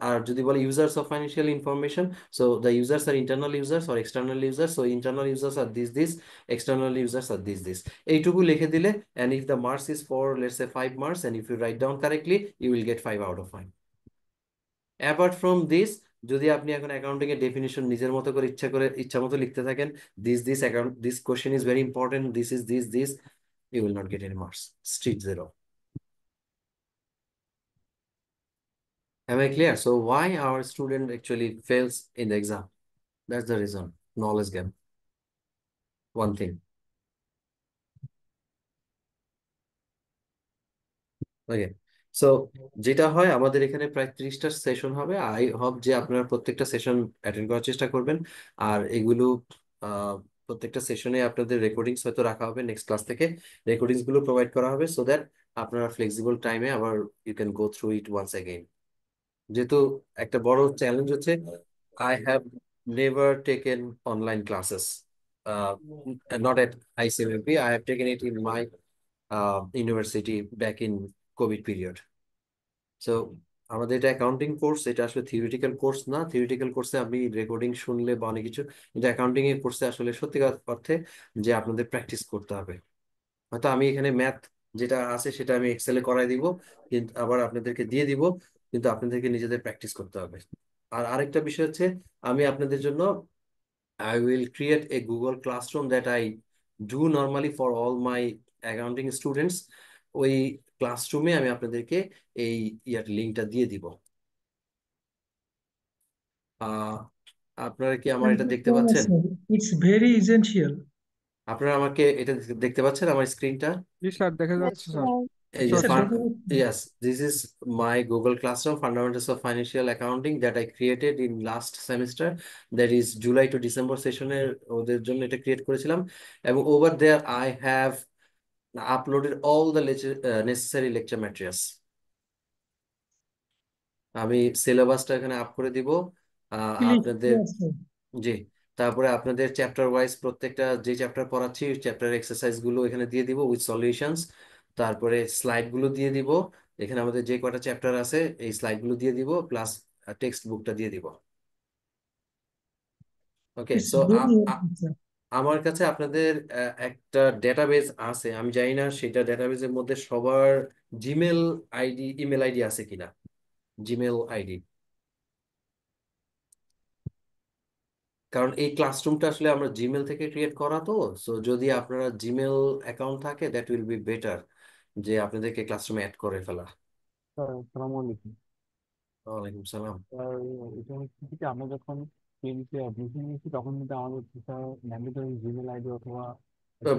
আর যদি বলে users of financial information, so the users R internal users or external users, so internal users are this external users are this, এইটুকু লিখে দিলে, and if the marks is for let's say 5 marks and if you write down correctly you will get 5 out of 5. Apart from this, যদি আপনি এখন accounting এর definition নিজের মতো করে ইচ্ছা মতো লিখতে থাকেন, this account, this question is very important, this is this, you will not get any marks, straight 0. Am I clear? So why our student actually fails in the exam? That's the reason, knowledge gap. One thing. Okay, so যেটা হয় আমাদের এখানে প্রায় 30টা session হবে। I hope যে আপনারা প্রত্যেকটা session attend করার চেষ্টা করবেন। আর এগুলো প্রত্যেকটা সেশনে আপনাদের রেকর্ডিংস হয়তো রাখা হবে, নেক্সট ক্লাস থেকে রেকর্ডিংস গুলো প্রোভাইড করা হবে, সো দ্যাট আপনারা ফ্লেক্সিবল টাইমে আবার you can go through it once again. যেহেতু একটা বড় চ্যালেঞ্জ হচ্ছে, I have never taken online classes, not at ICMP, I have taken it in my university back in COVID period. So আমাদের এটা accounting course, এটা আসলে theoretical course না। Theoretical কোর্সে আপনি রেকর্ডিং শুনলে বা অনেক কিছু, কিন্তু অ্যাকাউন্টিং এর কোর্সে আসলে সত্যিকার অর্থে যে আপনাদের প্র্যাকটিস করতে হবে। হয়তো আমি এখানে ম্যাথ যেটা আছে সেটা আমি এক্সেলে করাই দিব, কিন্তু আবার আপনাদেরকে দিয়ে দিব, কিন্তু আপনাদেরকে নিজেদের প্র্যাকটিস করতে হবে। আর আরেকটা বিষয় হচ্ছে, আমি আপনাদের জন্য I will create a Google Classroom that I do normally for all my accounting students. ওই ক্লাসরুমে আমি আপনাদেরকে এই লিঙ্কটা দিয়ে দিব। আপনারা কি আমার এটা দেখতে পাচ্ছেন? It's very essential. আপনারা আমাকে এটা দেখতে পাচ্ছেন আমার স্ক্রিনটা? জি স্যার, দেখা যাচ্ছে স্যার। এই যে Yes, sir. yes, this is my Google Classroom Fundamentals of Financial Accounting that I created in last semester, that is July to December সেশনের ওদের জন্য এটা ক্রিয়েট করেছিলাম। এবং over there I have uploaded all the necessary lecture materials. আমি সিলেবাসটা এখানে up করে দিব আপনাদের। Yes, sir. জি, তারপরে আপনাদের চ্যাপ্টার ওয়াইজ প্রত্যেকটা যে চ্যাপ্টার পড়াচ্ছি চ্যাপ্টার এক্সারসাইজ গুলো এখানে দিয়ে দিব উইথ সলিউশনস, তারপরে স্লাইড গুলো দিয়ে দিব, এখানে আমাদের যে কয়টা চ্যাপ্টার আছে এই স্লাইড গুলো দিয়ে দিব, প্লাস টেক্সট বুকটা দিয়ে দিব। ওকে, It's so very helpful, sir. আমার কাছে আপনাদের একটা ডেটাবেজ আছে, আমি জানি না সেটা ডেটাবেজের মধ্যে সবার জিমেল আইডি, ইমেল আইডি আছে কিনা। জিমেল আইডি, কারণ এই ক্লাসরুমটা আসলে আমরা জিমেল থেকে ক্রিয়েট করা, তো সো যদি আপনারা জিমেল অ্যাকাউন্ট থাকে দ্যাট উইল বি বেটার, যে আপনাদেরকে ক্লাসরুমে অ্যাড করে ফেলা। আসসালামু আলাইকুম। ওয়ালাইকুম সালাম। স্যার, এটা হচ্ছে কি আমরা যখন কেমিতে অ্যাডমিশন নিয়েছি তখন কিন্তু আমাদের স্যার ম্যান্ডেটরি জিমেল আইডি অথবা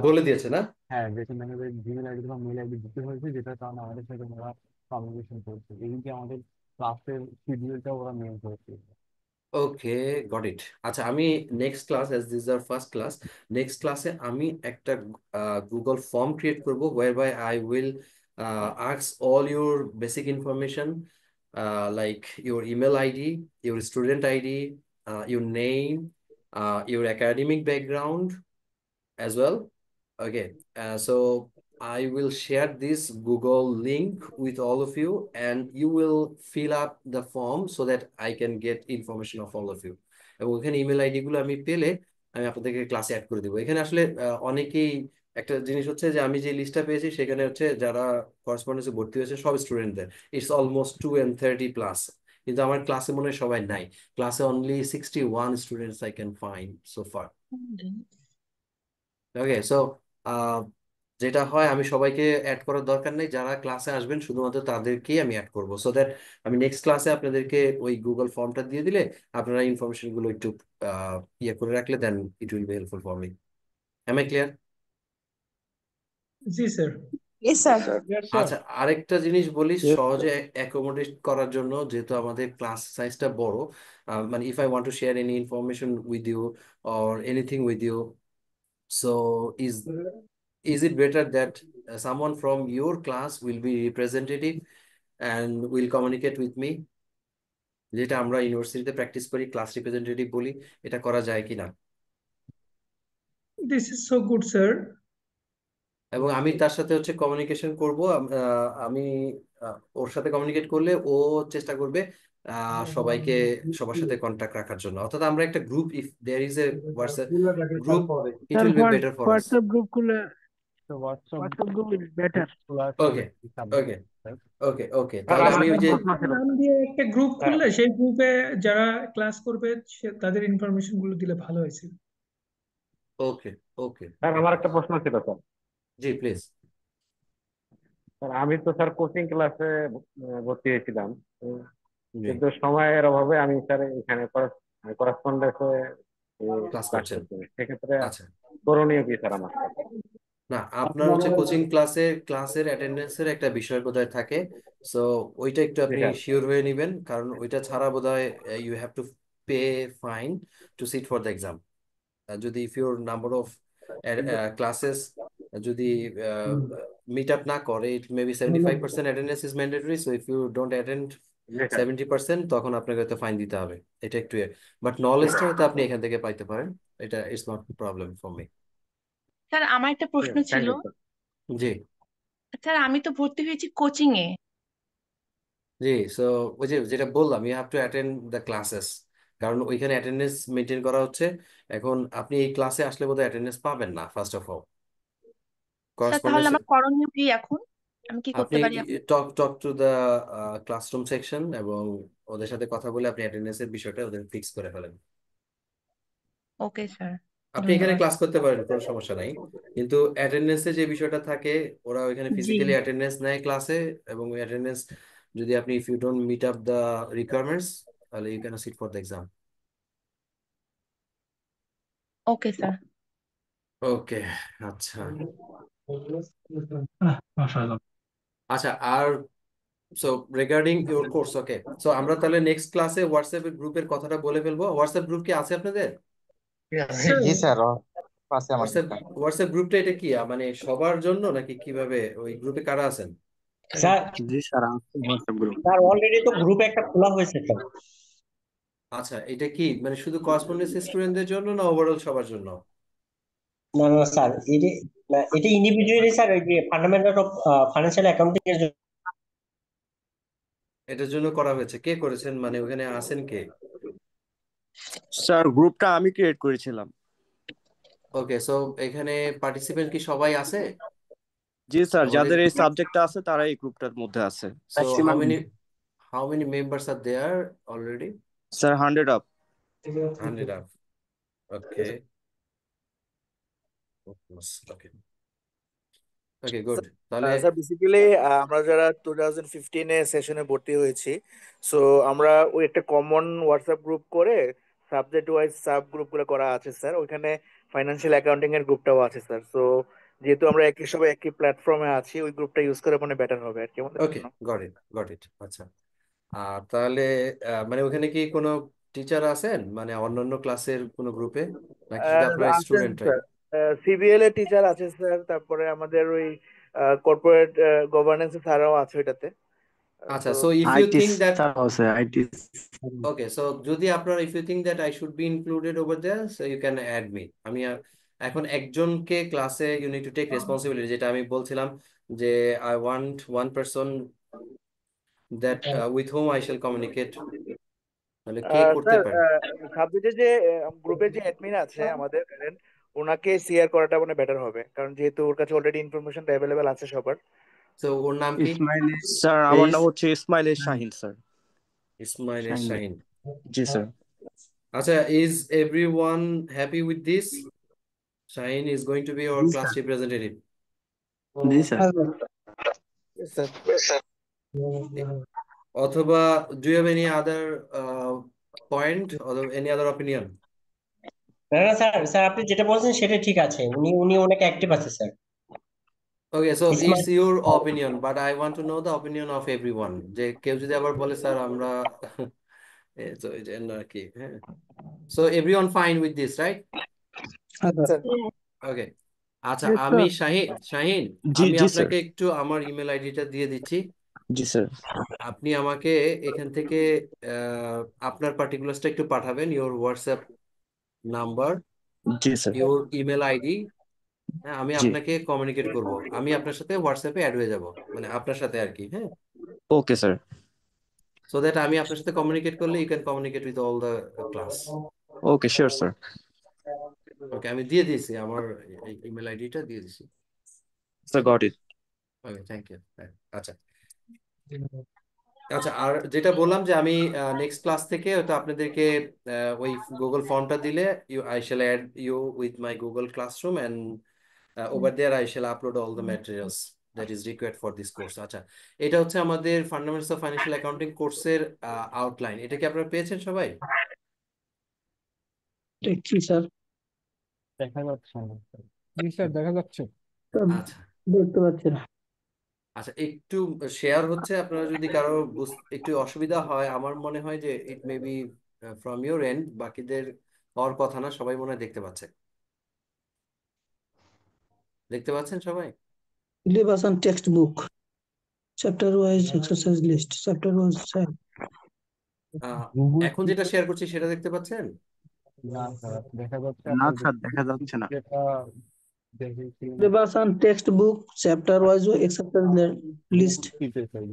বলে দিয়েছে না? হ্যাঁ, যেটা ম্যান্ডেটরি জিমেল আইডি বা মেল আইডি দিতে হয়েছে, যেটার কারণে আমাদের সাথে ওরা কমিউনিকেশন করেছে, এমনকি আমাদের ক্লাসের শিডিউলটা ওরা মেল করেছে। Okay, got it. আচ্ছা, আমি next class, as this our first class, next ক্লাসে আমি একটা গুগল ফর্ম ক্রিয়েট করব, whereby I will ask all your basic information, like your email ID, your student ID, your name, your academic background as well. Okay, so I will share this Google link with all of you, and you will fill up the form so that I can get information of all of you. এবং এখানে email ID গুলো আমি পেলে আমি আপনাদেরকে ক্লাসে add করে দেবো। এখানে আসলে অনেকেই, একটা জিনিস হচ্ছে যে আমি যে লিস্টটা পেয়েছি সেখানে হচ্ছে যারা করেসপন্ডেন্সে ভর্তি হয়েছে সব স্টুডেন্টদের, ইটস অলমোস্ট 230+, কিন্তু আমার ক্লাসে মনে হয় সবাই নাই। ক্লাসে only 61 students I can find so far. Okay, so যেটা হয়, আমি সবাইকে অ্যাড করার দরকার নেই, যারা ক্লাসে আসবেন শুধুমাত্র তাদেরকেই আমি অ্যাড করবো, সো দ্যাট আমি নেক্সট ক্লাসে আপনাদেরকে ওই গুগল ফর্মটা দিয়ে দিলে আপনারা ইনফরমেশন গুলো একটু ইয়ে করে রাখলে then it will be helpful for me. Am I clear? জি স্যার। Yes, sir. আচ্ছা, আরেকটা জিনিস বলি সহজে অ্যাকোমোডেট করার জন্য, যেহেতু আমাদের ক্লাস সাইজটা বড়, মানে if I want to share any information with you or anything with you, so is it better that someone from your class will be representative and will communicate with me, যেটা আমরা ইউনিভার্সিটিতে practice করি, class representative বলি, এটা করা যায় কিনা? This is so good sir. এবং আমি তার সাথে হচ্ছে কমিউনিকেশন করব, আমি ওর সাথে কমিউনিকেট করলে ও চেষ্টা করবে সবাইকে সবার সাথে কন্ট্যাক্ট রাখার জন্য, অর্থাৎ আমরা একটা group, if there is a WhatsApp group, it will be better for us. WhatsApp group খুলে WhatsApp group is better. Okay okay okay okay, তাহলে আমি ওই যে নাম দিয়ে একটা গ্রুপ খুললে সেই গ্রুপে যারা ক্লাস করবে তাদের ইনফরমেশন গুলো দিলে ভালো হয়েছে। ওকে ওকে, স্যার আমার একটা প্রশ্ন ছিল স্যার। G please. স্যার আমি তো স্যার কোচিং ক্লাসে ভর্তি হয়েছিলাম, কিন্তু সময়ের অভাবে আমি স্যার এখানে করেসপন্ডেন্সে ক্লাস ক্লাস করছেন? করছি। সেক্ষেত্রে আচ্ছা, করণীয় কি স্যার আমার? না, আপনার হচ্ছে কোচিং ক্লাসের অ্যাটেন্ডেন্সের একটা বিষয় বোধহয় থাকে, সো ওইটা একটু আপনি শিওর হয়ে নেবেন, কারণ ওইটা ছাড়া বোধহয় you have to pay fine to sit for the exam. যদি if your number of classes যদি মিট আপ না করে, it may be 75% attendance is mandatory, so if you don't attend 70% তখন আপনাকে হয়তো ফাইন দিতে হবে। এটা একটু, বাট নলেজটা হয়তো আপনি এখান থেকে পাইতে পারেন, এটা it's not problem for me. Sir আমার একটা প্রশ্ন ছিল। জি স্যার আমি তো ভর্তি হয়েছি কোচিং এ। জি, সো ওই যে যেটা বললাম, you have to attend the classes, কারণ ওইখানে অ্যাটেন্ডেন্স মেনটেন করা হচ্ছে। এখন আপনি এই ক্লাসে আসলে বোধহয় অ্যাটেন্ডেন্স পাবেন না, ফার্স্ট অফ অল। স্যার তাহলে আমার করণীয় কি এখন? আমি কি করতে আপনি পারি এখন? Talk to the classroom section এবং ওদের সাথে কথা বলে আপনি অ্যাটেন্ডেন্সের বিষয়টা ওদের ফিক্স করে ফেলেন। ওকে স্যার, আপনি এখানে ক্লাস করতে পারেন, কোনো সমস্যা নাই, কিন্তু অ্যাটেন্ডেন্সে যে বিষয়টা থাকে, ওরা ওইখানে জি ফিজিক্যালি অ্যাটেন্ডেন্স নেয় ক্লাসে, এবং ওই অ্যাটেন্ডেন্স যদি আপনি, if you don't meet up the requirements, তাহলে you can sit for the exam. Okay sir. Okay, আচ্ছা আচ্ছা, আর so regarding your course, okay, so আমরা তাহলে নেক্সট ক্লাসে হোয়াটসঅ্যাপ গ্রুপের কথাটা বলে ফেলবো। হোয়াটসঅ্যাপ গ্রুপ কি আছে আপনাদের? জি স্যার, আছে আমার হোয়াটসঅ্যাপ গ্রুপটা এটা কি মানে সবার জন্য নাকি কিভাবে? ওই গ্রুপে কারা আছেন? স্যার। জি sir, WhatsApp group sir already তো গ্রুপ একটা খোলা হয়েছে স্যার। আচ্ছা, এটা কি মানে শুধু করেসপন্ডেন্স স্টুডেন্টদের জন্য না ওভারঅল সবার জন্য? না না স্যার, এটা ইন্ডিভিজুয়ালি স্যার, ওই যে ফান্ডামেন্টাল অফ ফাইন্যান্সিয়াল অ্যাকাউন্টিং এর জন্য। এটার জন্য করা হয়েছে? কে করেছেন, মানে ওখানে আছেন কে? স্যার গ্রুপটা আমি ক্রিয়েট করেছিলাম। ওকে, সো এখানে পার্টিসিপেন্ট কি সবাই আছে? জি স্যার, যাদের এই সাবজেক্টটা আছে তারা এই গ্রুপটার মধ্যে আছে। So how many members are there already? Sir 100 up. 100 up, okay okay okay, good. তাহলে স্যার বেসিক্যালি আমরা যারা 2015 সেশনে ভর্তি হয়েছি, সো আমরা ওই একটা কমন হোয়াটসঅ্যাপ গ্রুপ করে সাবজেক্ট ওয়াইজ সাব গ্রুপগুলো করা আছে স্যার। ওইখানে ফাইন্যান্সিয়াল অ্যাকাউন্টিং এর গ্রুপটাও আছে স্যার। সো যেহেতু আমরা একই সবাই একই প্ল্যাটফর্মে আছি, ওই গ্রুপটা ইউজ করে মানে বেটার হবে আর কি আমাদের ওকে, জন্য। Goat it. আচ্ছা, তাহলে মানে ওখানে কি কোনো টিচার আছেন মানে অন্যান্য ক্লাসের কোনো গ্রুপে, নাকি শুধু আপনার আছেন স্টুডেন্টরাই? স্যার, সিবিএল এর টিচার আছে স্যার, তারপরে আমাদের ওই কর্পোরেট গভর্নেন্স স্যারও আছে ওইটাতে। আচ্ছা, তো so if you IT think that sir আছে আইটি okay, so যদি আপনার if you think that I should be included over there, so you can add me. আমি এখন একজনকে ক্লাসে you need to take responsibility, যেটা আমি বলছিলাম যে I want one person that with whom I shall communicate, তাহলে কে করতে স্যার, পারে? সাবজেক্টে যে গ্রুপের যে অ্যাডমিন আছে আমাদের কারেন্ট, ওনাকে শেয়ার করাটা মানে বেটার হবে, কারণ যেহেতু ওর কাছে অলরেডি ইনফরমেশনটা অ্যাভেলেবেল আছে সবার। তো ওর নাম কি? ইসমাইল স্যার, আমার প্লিজ। নাম হচ্ছে ইসমাইল শাহিন স্যার। ইসমাইল শাহিন ভাই। শাহিন। জি স্যার। আচ্ছা, is everyone happy with this? Shahin is going to be our G class sir. representative. G sir. Sir, অথবা do you have any other point or any other opinion? না না sir, sir আপনি যেটা বলছেন সেটা ঠিক আছে, উনি উনি অনেক অ্যাক্টিভ আছে sir. Okay, so Ismail it's your opinion, but I want to know the opinion of everyone. যে কেউ যদি আবার বলে স্যার আমরা তো এই জন্য আর কি, হ্যাঁ। So everyone fine with this, right? Sir. Okay. আচ্ছা, Yes, আমি sir. শাহিন, জি আমি জি স্যার। আপনাকে একটু আমার ইমেল আইডিটা দিয়ে দিচ্ছি। জি স্যার। আপনি আমাকে এখান থেকে আপনার পার্টিকুলারসটা একটু পাঠাবেন, your WhatsApp number, G sir. Your email ID. হ্যাঁ, আমি জি। আপনাকে কমিউনিকেট করব, আমি আপনার সাথে হোয়াটসঅ্যাপে অ্যাড হয়ে যাব, মানে আপনার সাথে আর কি, হ্যাঁ। Okay sir. সো দ্যাট আমি আপনার সাথে কমিউনিকেট করলে you can communicate with all the class. Okay sure sir. Okay, আমি দিয়ে দিয়েছি, আমার ইমেল আইডিটা দিয়ে দিয়েছি। Sir got it. Okay, thank you. আচ্ছা আচ্ছা, আর যেটা বললাম যে আমি নেক্সট ক্লাস থেকে হয়তো আপনাদেরকে ওই গুগল ফর্মটা দিলে I shall add you with my Google classroom and over there I shall upload all the materials that is required for this course. আচ্ছা, এটা হচ্ছে আমাদের ফান্ডামেন্টালস অফ ফাইন্যান্সিয়াল অ্যাকাউন্টিং কোর্সের আউটলাইন। এটা কি আপনারা পেয়েছেন সবাই? দেখছি স্যার। দেখা যাচ্ছে না। জি স্যার, দেখা যাচ্ছে। আচ্ছা দেখতে পাচ্ছি না। আচ্ছা, একটু শেয়ার হচ্ছে, আপনারা যদি কারো একটু অসুবিধা হয়, আমার মনে হয় যে it may be from your end, বাকিদের হওয়ার কথা না, সবাই মনে হয় দেখতে পাচ্ছে। দেখতে পাচ্ছেন সবাই? Syllabus and textbook, chapter wise exercise list, chapter wise. এখন যেটা শেয়ার করছি সেটা দেখতে পাচ্ছেন? না স্যার, দেখা যাচ্ছে না আপনার স্যার, দেখা যাচ্ছে না। যেটা দেখেছি Syllabus and textbook, chapter wise exercise list,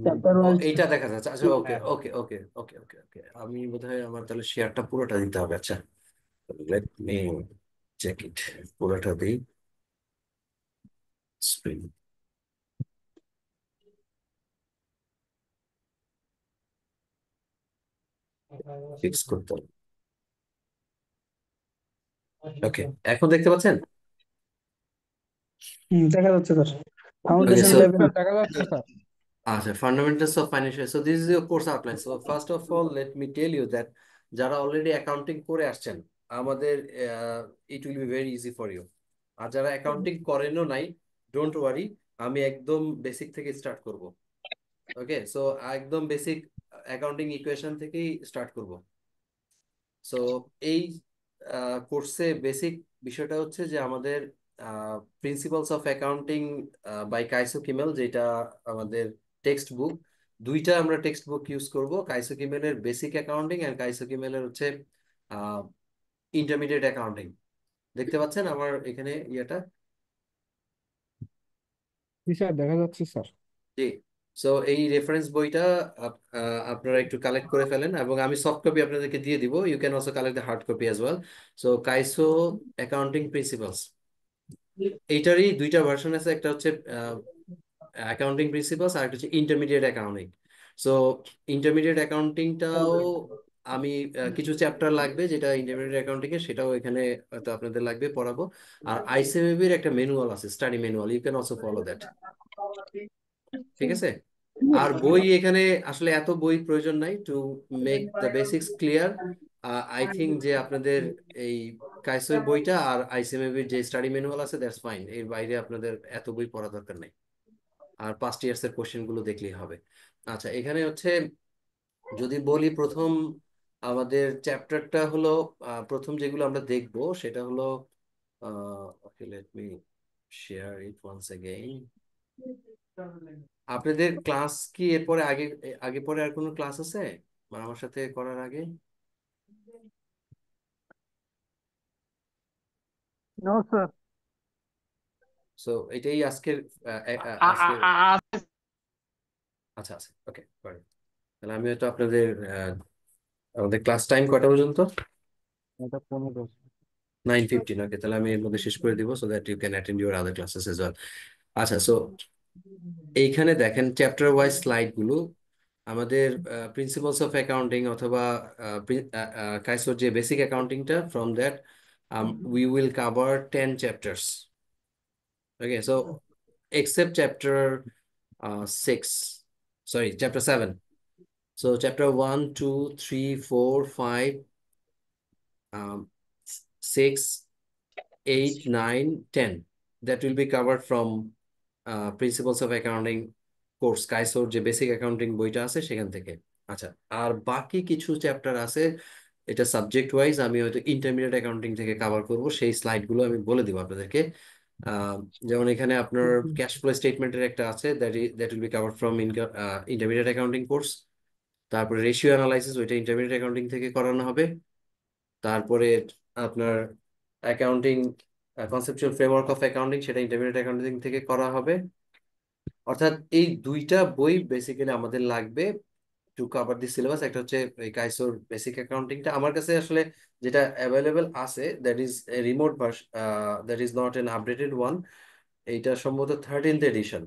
chapter O, wise. এইটা দেখা যাচ্ছে। আচ্ছা, ওকে ওকে ওকে ওকে ওকে ওকে, আমি বোধহয় আমার তাহলে শেয়ারটা পুরোটা দিতে হবে। আচ্ছা, লেট মি চেক ইট, পুরোটা দিই। স্ক্রিন ফিক্স করতে হবে। ওকে, এখন দেখতে পাচ্ছেন? দেখা যাচ্ছে sir. Okay, Foundation so level. দেখা যাচ্ছে sir. fundamentals of financial. So this is your course outline. So first of all, let me tell you that যারা অলরেডি অ্যাকাউন্টিং করে আসছেন, আমাদের it will be very easy for you. আর যারা accounting করেনও নাই, don't worry, আমি একদম basic থেকে start করব। ওকে, সো একদম বেসিক অ্যাকাউন্টিং ইকুয়েশন থেকেই স্টার্ট করব। সো এই কোর্সে বেসিক বিষয়টা হচ্ছে যে আমাদের principles of accounting by Kieso Kimmel, যেটা আমাদের টেক্সট বুক, দুইটা আমরা টেক্সট বুক ইউজ করব। কাইসো কিমেলের বেসিক অ্যাকাউন্টিং আর কাইসো কিমেলের হচ্ছে ইন্টারমিডিয়েট অ্যাকাউন্টিং। দেখতে পাচ্ছেন আমার এখানে ইয়েটা? জি স্যার, দেখা যাচ্ছে স্যার। জি। সো এই রেফারেন্স বইটা আপনারা একটু কালেক্ট করে ফেলেন, এবং আমি সফট কপি আপনাদেরকে দিয়ে দিব। You can also collect the hard copy as well. So Kieso accounting principles, এইটারই দুইটা ভার্সন আছে, একটা হচ্ছে অ্যাকাউন্টিং প্রিন্সিপালস আর একটা হচ্ছে ইন্টারমিডিয়েট অ্যাকাউন্টিং। সো ইন্টারমিডিয়েট অ্যাকাউন্টিংটাও আমি কিছু চ্যাপ্টার লাগবে যেটা ইন্টারমিডিয়েট অ্যাকাউন্টিং এর, সেটাও এখানে হয়তো আপনাদের লাগবে, পড়াবো। আর আইসিএমএবির একটা ম্যানুয়াল আছে, study manual, you can also follow that. ঠিক আছে? আর বই এখানে আসলে এত বই প্রয়োজন নাই, to make the basics clear. I think যে আপনাদের এই কাইসোর বইটা আর আইসিএমএবির যে স্টাডি ম্যানুয়াল আছে, দ্যাটস ফাইন। এর বাইরে আপনাদের এত বই পড়া দরকার নাই, আর পাস্ট ইয়ার্স এর কোশ্চেন গুলো দেখলেই হবে। আচ্ছা, এখানে হচ্ছে যদি বলি প্রথম আমাদের চ্যাপ্টারটা হলো প্রথম যেগুলো আমরা দেখব সেটা হলো okay let me share it once again. আপনাদের ক্লাস কি এরপরে আগে আগে পরে আর কোনো ক্লাস আছে মানে আমার সাথে করার আগে? No sir. সো এটাই আজকের আজকের আচ্ছা আচ্ছা ওকে ফাইন। তাহলে আমি হয়তো আপনাদের আমাদের ক্লাস টাইম কয়টা পর্যন্ত? 9:15। ওকে, তাহলে আমি এর মধ্যে শেষ করে দিব so that you can attend your other classes as well. আচ্ছা, সো এইখানে দেখেন চ্যাপ্টার ওয়াইজ স্লাইড গুলো আমাদের প্রিন্সিপালস অফ অ্যাকাউন্টিং অথবা কাইসোর যে বেসিক অ্যাকাউন্টিংটা from that we will cover 10 chapters. Okay, so except chapter 6, sorry, chapter 7. So chapter 1, 2, 3, 4, 5, 6, 8, 9, 10. That will be covered from Principles of Accounting course কাইসোর যে বেসিক অ্যাকাউন্টিং বইটা আছে সেখান থেকে। আচ্ছা, আর বাকি কিছু চ্যাপ্টার আছে এটা সাবজেক্ট ওয়াইজ আমি হয়তো ইন্টারমিডিয়েট অ্যাকাউন্টিং থেকে কভার করব, সেই স্লাইডগুলো আমি বলে দিব আপনাদেরকে। যেমন এখানে আপনার ক্যাশ ফ্লো স্টেটমেন্টের একটা আছে that will be cover from intermediate accounting course. তারপরে রেশিও অ্যানালাইসিস, ওইটা ইন্টারমিডিয়েট অ্যাকাউন্টিং থেকে করানো হবে। তারপরে আপনার accounting conceptual framework of accounting, সেটা ইন্টারমিডিয়েট অ্যাকাউন্টিং থেকে করা হবে। অর্থাৎ এই দুইটা বই বেসিক্যালি আমাদের লাগবে টু কভার দি সিলেবাস। একটা হচ্ছে এই কাইসোর বেসিক অ্যাকাউন্টিংটা, আমার কাছে আসলে যেটা অ্যাভেলেবেল আছে that is a remote version, that is not an updated one. এইটা সম্ভবত 13th এডিশন।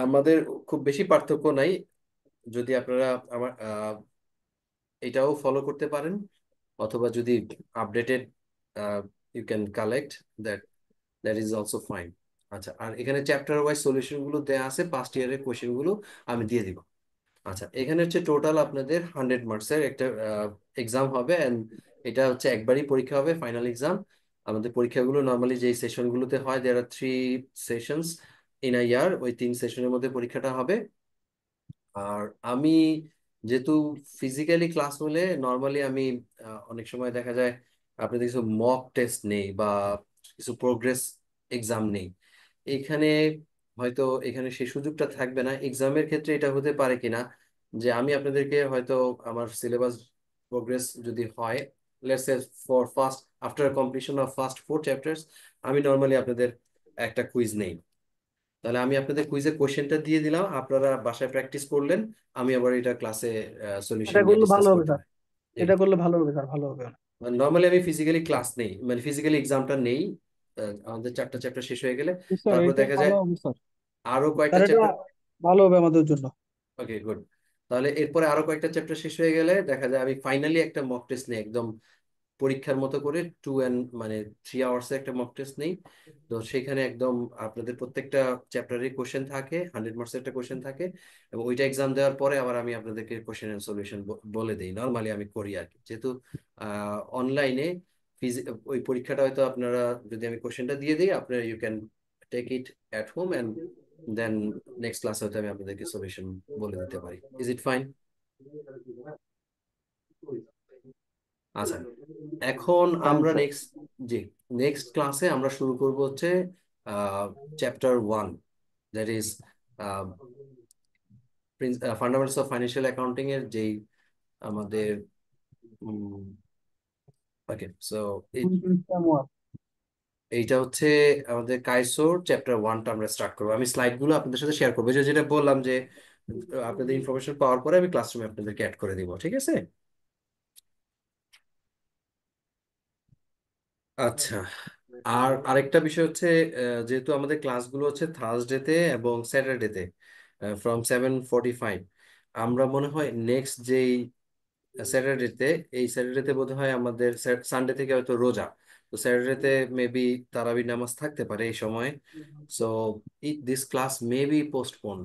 আমাদের খুব বেশি পার্থক্য নাই, যদি আপনারা আমার এটাও ফলো করতে পারেন অথবা যদি updated you can collect that, that is also fine. আচ্ছা, আর এখানে চ্যাপ্টার ওয়াইজ সলিউশন গুলো দেওয়া আছে, পাস্ট ইয়ারের কোয়েশ্চেন গুলো আমি দিয়ে দিব। আচ্ছা, এখানে হচ্ছে টোটাল আপনাদের 100 মার্কসের একটা এক্সাম হবে, এন্ড এটা হচ্ছে একবারই পরীক্ষা হবে, ফাইনাল এক্সাম। আমাদের পরীক্ষাগুলো নর্মালি যে সেশনগুলোতে হয়, দেয়ার আর 3 সেশনস ইন আ ইয়ার, ওই 3 সেশনের মধ্যে পরীক্ষাটা হবে। আর আমি যেহেতু ফিজিক্যালি ক্লাস হলে নর্মালি আমি অনেক সময় দেখা যায় আপনাদের কিছু মক টেস্ট নেই বা কিছু প্রোগ্রেস এক্সাম নেই, এখানে হয়তো এখানে সেই সুযোগটা থাকবে না। এক্সামের ক্ষেত্রে এটা হতে পারে কিনা যে আমি আপনাদেরকে হয়তো আমার সিলেবাস প্রোগ্রেস যদি হয়, let's say for first after completion of first 4 chapters, আমি নর্মালি আপনাদের একটা কুইজ নেই। তাহলে আমি আপনাদের কুইজের কোশ্চেনটা দিয়ে দিলাম, আপনারা বাসায় প্র্যাকটিস করলেন, আমি আবার এটা ক্লাসে সলিউশন এটা নিয়ে করলে ডিসকাস ভালো হবে করতে স্যার, পারি। এটা করলে ভালো হবে স্যার, ভালো হবে। নর্মালি আমি ফিজিক্যালি ক্লাস নেই, মানে ফিজিক্যালি এক্সামটা নেই, আমাদের 4টা চ্যাপ্টার শেষ হয়ে গেলে স্যার তারপর এটা দেখা ভালো যায় হবে স্যার, আরো কয়েকটা স্যার এটা চ্যাপ্টার। ভালো হবে আমাদের জন্য। ওকে, গুড। তাহলে এরপরে আরো কয়েকটা চ্যাপ্টার শেষ হয়ে গেলে দেখা যায় আমি ফাইনালি একটা মক টেস্ট নেই, একদম পরীক্ষার মতো করে 3 আওয়ার্সের একটা মক টেস্ট নেই। তো সেখানে একদম আপনাদের প্রত্যেকটা চ্যাপ্টারের কোশ্চেন থাকে, 100 মার্কসের একটা কোশ্চেন থাকে, এবং ওইটা এক্সাম দেওয়ার পরে আবার আমি আপনাদেরকে কোশ্চেন এন্ড সলিউশন বলে দিই, নর্মালি আমি করি আর কি। যেহেতু অনলাইনে ওই পরীক্ষাটা হয়তো আপনারা, যদি আমি কোশ্চেনটা দিয়ে দিই, আপনারা you can take it at home and then next class হয়তো আমি আপনাদেরকে সলিউশন বলে দিতে পারি। Is it fine? আচ্ছা, এখন আমরা নেক্সট ক্লাসে আমরা শুরু করব হচ্ছে chapter 1, that is fundamentals of financial accounting এর যেই আমাদের ওকে, সো এইটা হচ্ছে আমাদের কাইসোর চ্যাপ্টার 1টা আমরা স্টার্ট করবো। আমি স্লাইডগুলো আপনাদের সাথে শেয়ার করবো, যেটা বললাম যে আপনাদের ইনফরমেশন পাওয়ার পরে আমি ক্লাসরুমে আপনাদেরকে অ্যাড করে দিব, ঠিক আছে? আচ্ছা, আর আরেকটা বিষয় হচ্ছে যেহেতু আমাদের ক্লাসগুলো হচ্ছে থার্সডেতে এবং স্যাটারডেতে ফ্রম 7:45, আমরা মনে হয় নেক্সট যেই স্যাটারডেতে, এই স্যাটারডেতে বোধ হয় আমাদের সানডে থেকে হয়তো রোজা, তো স্যাটারডেতে মেবি তারাবি নামাজ থাকতে পারে এই সময়। So this class may be postponed.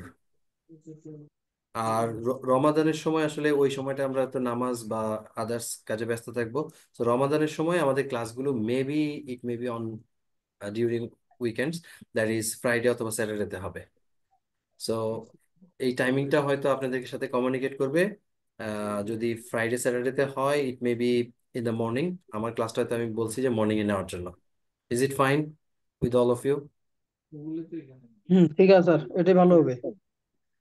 আর রমাদানের সময় আসলে ওই সময়টা আমরা তো নামাজ বা আদার্স কাজে ব্যস্ত থাকবো। তো রমাদানের সময় আমাদের ক্লাসগুলো maybe it maybe on during weekends, that is Friday অথবা স্যাটারডেতে হবে। সো এই টাইমিংটা হয়তো আপনাদের সাথে কমিউনিকেট করবে যদি ফ্রাইডে স্যাটারডেতে হয় it may be in the morning. আমার ক্লাসটা হয়তো আমি বলছি যে মর্নিং এ নেওয়ার জন্য। Is it fine with all of you? ঠিক আছে স্যার, এটাই ভালো হবে।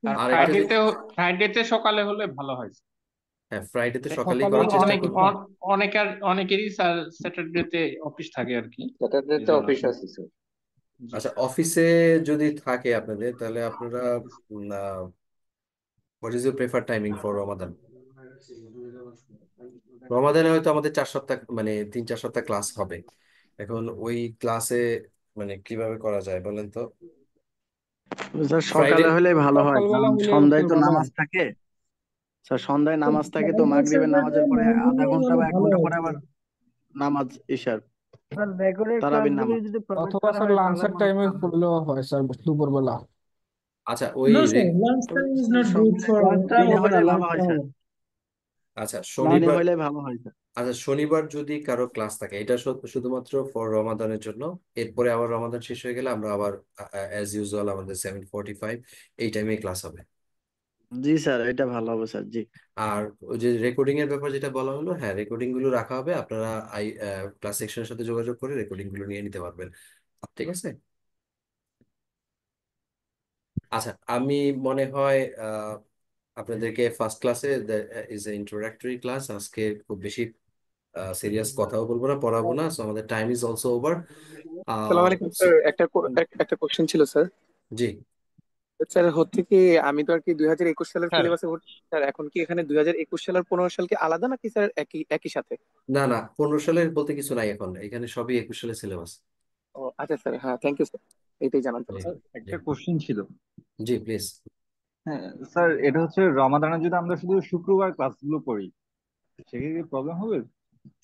আর আর একটা ফ্রাইডেতে সকালে হলে ভালো হয়। হ্যাঁ, ফ্রাইডেতে সকালেই কারণ করার চেষ্টা করবো। অনেকেরই স্যার স্যাটারডেতে অফিস থাকে আর কি। স্যাটারডেতে অফিস আছে স্যার। আচ্ছা, অফিসে যদি থাকে আপনাদের তাহলে আপনারা what is your prefer timing for Ramadan? রমাদানে হয়তো আমাদের 4 সপ্তাহ মানে 3-4 সপ্তাহ ক্লাস হবে। এখন ওই ক্লাসে মানে কিভাবে করা যায় বলেন তো? স্যার ফ্রাইডে সকালে হলে ভালো হয়, সকালবেলা কারণ হলে সন্ধ্যায় তো ভালো নামাজ হয়। থাকে। স্যার সন্ধ্যায় নামাজ থাকে, তো ফ্রাইডে মাগরিবের স্যাটারডে নামাজের পরে আধা মর্নিং ঘন্টা হলে বা 1 ভালো ঘন্টা হয় পরে আবার নামাজ ইশার স্যার রেকর্ডেড তারাবির ক্লাসগুলি নামাজ। যদি প্রোভাইড অথবা করা স্যার হয় তাহলে লাঞ্চের মনে হয় টাইমে ভালো। করলেও হয় স্যার, দুপুরবেলা। আচ্ছা ওই No, sir. Lunch time is not good for lunch time দিনে হবে হলে না, ভালো লাঞ্চ হয় টাইম স্যার, হবে না। আচ্ছা দিনে শনিবার। হলে ভালো হয় স্যার। আচ্ছা শনিবার যদি কারো ক্লাস থাকে এটা শুধুমাত্র ফর রমাদানের জন্য। এরপরে আবার রমাদান শেষ হয়ে গেলে আমরা আবার অ্যাজ ইউজুয়াল আমাদের 7:45 এই টাইমে ক্লাস হবে। জি স্যার, এটা ভালো হবে স্যার। জি আর ওই যে রেকর্ডিং এর ব্যাপার যেটা বলা হলো, হ্যাঁ রেকর্ডিং গুলো রাখা হবে। আপনারা ক্লাস সেকশনের সাথে যোগাযোগ করে রেকর্ডিং গুলো নিয়ে নিতে পারবেন। ঠিক আছে। আচ্ছা আমি মনে হয় আপনাদেরকে ফার্স্ট ক্লাসে ইজ এ ইন্ট্রোডাক্টরি ক্লাস। আজকে খুব বেশি সিরিয়াস কথাও বলবো না, পড়াবো না। সো আমাদের টাইম ইজ অলসো ওভার। সালাম আলাইকুম স্যার, একটা কোশ্চেন ছিল স্যার। জি স্যার হচ্ছে কি, আমি তো আর কি 2021 সালের সিলেবাসে ভর্তি স্যার। এখন কি এখানে 2021 সাল আর 15 সাল কি আলাদা নাকি স্যার একই একই সাথে? না না, 15 সালের বলতে কিছু নাই এখন, এখানে সবই 21 সালের সিলেবাস। ও আচ্ছা স্যার, হ্যাঁ থ্যাংক ইউ স্যার, এইটাই জানার ছিল জি স্যার। জি একটা কোশ্চেন ছিল। জি প্লিজ। হ্যাঁ স্যার, এটা হচ্ছে রমাদানে যদি আমরা শুধু শুক্রবার ক্লাসগুলো করি সেক্ষেত্রে প্রবলেম হবে? কারণ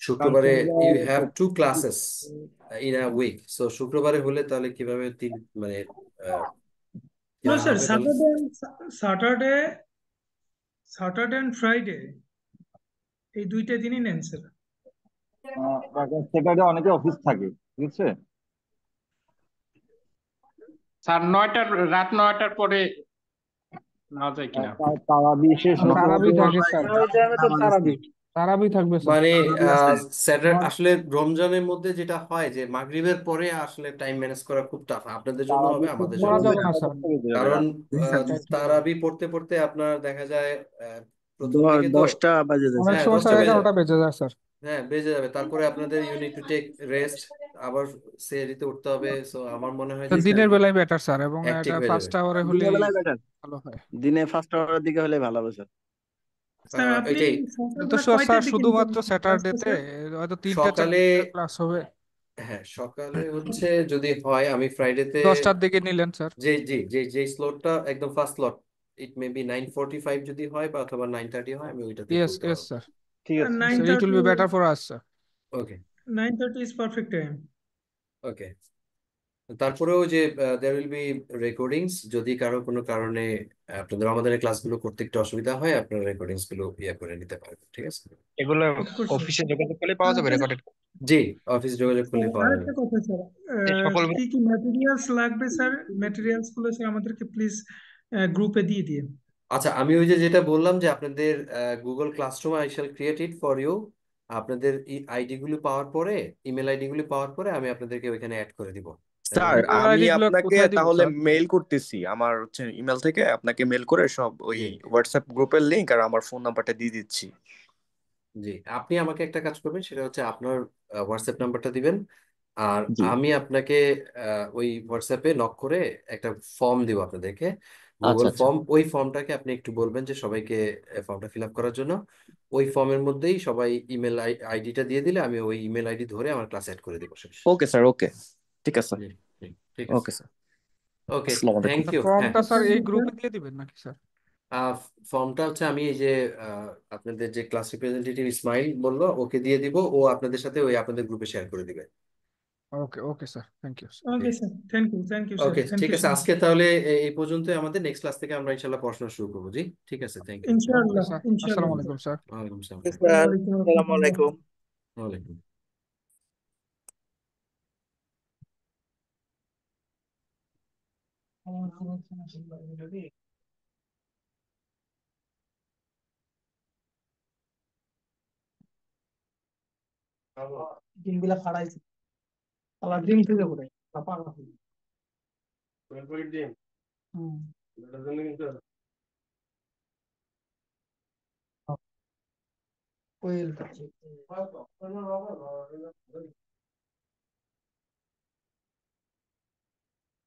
শুক্রবারে ইউ হ্যাভ শনিবার 2 classes in a week. So শুক্রবারে হলে তাহলে কিভাবে মানে No, কিভাবে sir. হবে বলেন? Saturday and Friday এই দুইটা দিনই নেন স্যার। স্যাটারডে অনেকে অফিস থাকে, ঠিক আছে? স্যার রাত 9টার পরে নেওয়া যায় কিনা? তারাবি শেষ হতে তারাবি হতে থাকে স্যার, ওই টাইমে তো তারাবি। তারাবি থাকবে স্যার। মানে স্যাটারডে আসলে রমজানের মধ্যে যেটা হয় যে মাগরিবের পরে আসলে টাইম ম্যানেজ করা খুব টাফ, আপনাদের জন্য হবে আমাদের করা জন্য যাবে হবে। না স্যার। কারণ টাইট হয়ে যাবে। তারাবি পড়তে পড়তে আপনার দেখা যায় প্রথম দিকে তো 10টা বাজে যায় অনেক স্যার। হ্যাঁ সময় 10টা স্যার বেজে যাবে। 11টা বেজে যায় স্যার। হ্যাঁ বেজে যাবে, তারপরে আপনাদের you need to take rest, আবার সেরিতে উঠতে হবে। সো আমার মনে হয় তো যে দিনের বেলায় বেটার স্যার, এবং হ্যাকটিক এটা হয়ে যাবে। ফার্স্ট আওয়ারে দিনের হলেই বেলায় বেটার, ভালো হয়। দিনে ফার্স্ট আওয়ারের দিকে হলে ভালো হবে স্যার। স্যার আপনি এটাই এটা তো সকালবেলা স্যার কয়টার দিকে শুধুমাত্র নিতেন ক্লাসটা স্যাটারডেতে স্যার? হয়তো 3টা সকালে 4টা ক্লাস হবে। হ্যাঁ সকালে হচ্ছে যদি হয় আমি ফ্রাইডেতে 10টার দিকে নিলেন স্যার। যে স্লটটা একদম ফার্স্ট স্লট ইট মে বি 9:45 যদি হয় বা অথবা 9:30 হয় আমি ওইটাতে ইয়েস করতে ইয়েস পারবো। স্যার। ঠিক আছে। So it will 9:30 be better for us sir. Okay 9:30 is perfect time. ওকে। তারপরেও যে দেয়ার উইল বি রেকর্ডিংস, যদি কারো কোনো কারণে আপনাদের আমাদের ক্লাসগুলো করতে একটু অসুবিধা হয় আপনারা রেকর্ডিংস গুলো করে নিতে পারবেন। ঠিক আছে। এগুলো Of course, sir. অফিসে যোগাযোগ করলে পাওয়া যাবে রেকর্ডেড? জি অফিস যোগাযোগ করলে পাওয়া যাবে। আরেকটা কথা স্যার, এই সকল কি কি ম্যাটেরিয়ালস লাগবে স্যার? ম্যাটেরিয়ালস গুলো স্যার আমাদেরকে প্লিজ গ্রুপে দিয়ে দিন। আচ্ছা আমি ওই যে যেটা বললাম যে আপনাদের Google classroom I shall create it for you. আপনাদের আইডি গুলো পাওয়ার পরে, ইমেল আইডি গুলো পাওয়ার পরে আমি আপনাদেরকে ওইখানে অ্যাড করে দিব। স্যার ইমেল আমি আইডি গুলো আপনাকে কোথায় দিব তাহলে স্যার? মেইল করতেছি, আমার হচ্ছে ইমেল থেকে আপনাকে মেইল করে সব ওই জি হোয়াটসঅ্যাপ গ্রুপের লিংক আর আমার ফোন নাম্বারটা দিয়ে দিচ্ছি। জি আপনি আমাকে একটা কাজ করবেন, সেটা হচ্ছে আপনার হোয়াটসঅ্যাপ নাম্বারটা দিবেন। আর জি আমি আপনাকে ওই হোয়াটসঅ্যাপে নক করে একটা ফর্ম দিব আপনাদেরকে, আচ্ছা গুগল আচ্ছা ফর্ম। ওই ফর্মটাকে আপনি একটু বলবেন যে সবাইকে ফর্মটা ফিল আপ করার জন্য। ওই ফর্মের মধ্যেই সবাই ইমেল আইডিটা দিয়ে দিলে আমি ওই ইমেল আইডি ধরে আমার ক্লাস অ্যাড করে দিব শেষ। ওকে স্যার, ওকে ঠিক আছে। জি জি, ঠিক আছে। ওকে স্যার, ওকে আসসালামু আলাইকুম। Thank you. হ্যাঁ ফর্মটা স্যার Thank এই you, sir. গ্রুপে দিয়ে দিবেন নাকি স্যার? ফর্মটা হচ্ছে আমি এই যে আপনাদের যে ক্লাস রিপ্রেজেন্টেটিভ ইসমাইল বললো ওকে দিয়ে দিব, ও আপনাদের সাথে ওই আপনাদের গ্রুপে শেয়ার করে দিবে। Okay okay sir, thank you. Okay, sir. Thank you, sir. Okay Thank ঠিক you আছে, so much. আজকে তাহলে এই পর্যন্তই। আমাদের নেক্সট ক্লাস থেকে আমরা ইনশাল্লাহ পড়াশোনা শুরু করবো। জি ঠিক আছে, thank you. Okay Inshallah, sir, inshallah. আসসালামু আলাইকুম স্যার। ওয়ালাইকুম আসসালাম। স্যার আসসালামু Assalamualaikum. আলাইকুম। ওয়ালাইকুম। ডিমগুলা ফাড়াইছে আলা ডিম থেকে করে পাগলা হইল। হুম কোয়েল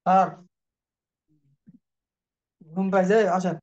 আর ঘুম পাইছে আসেন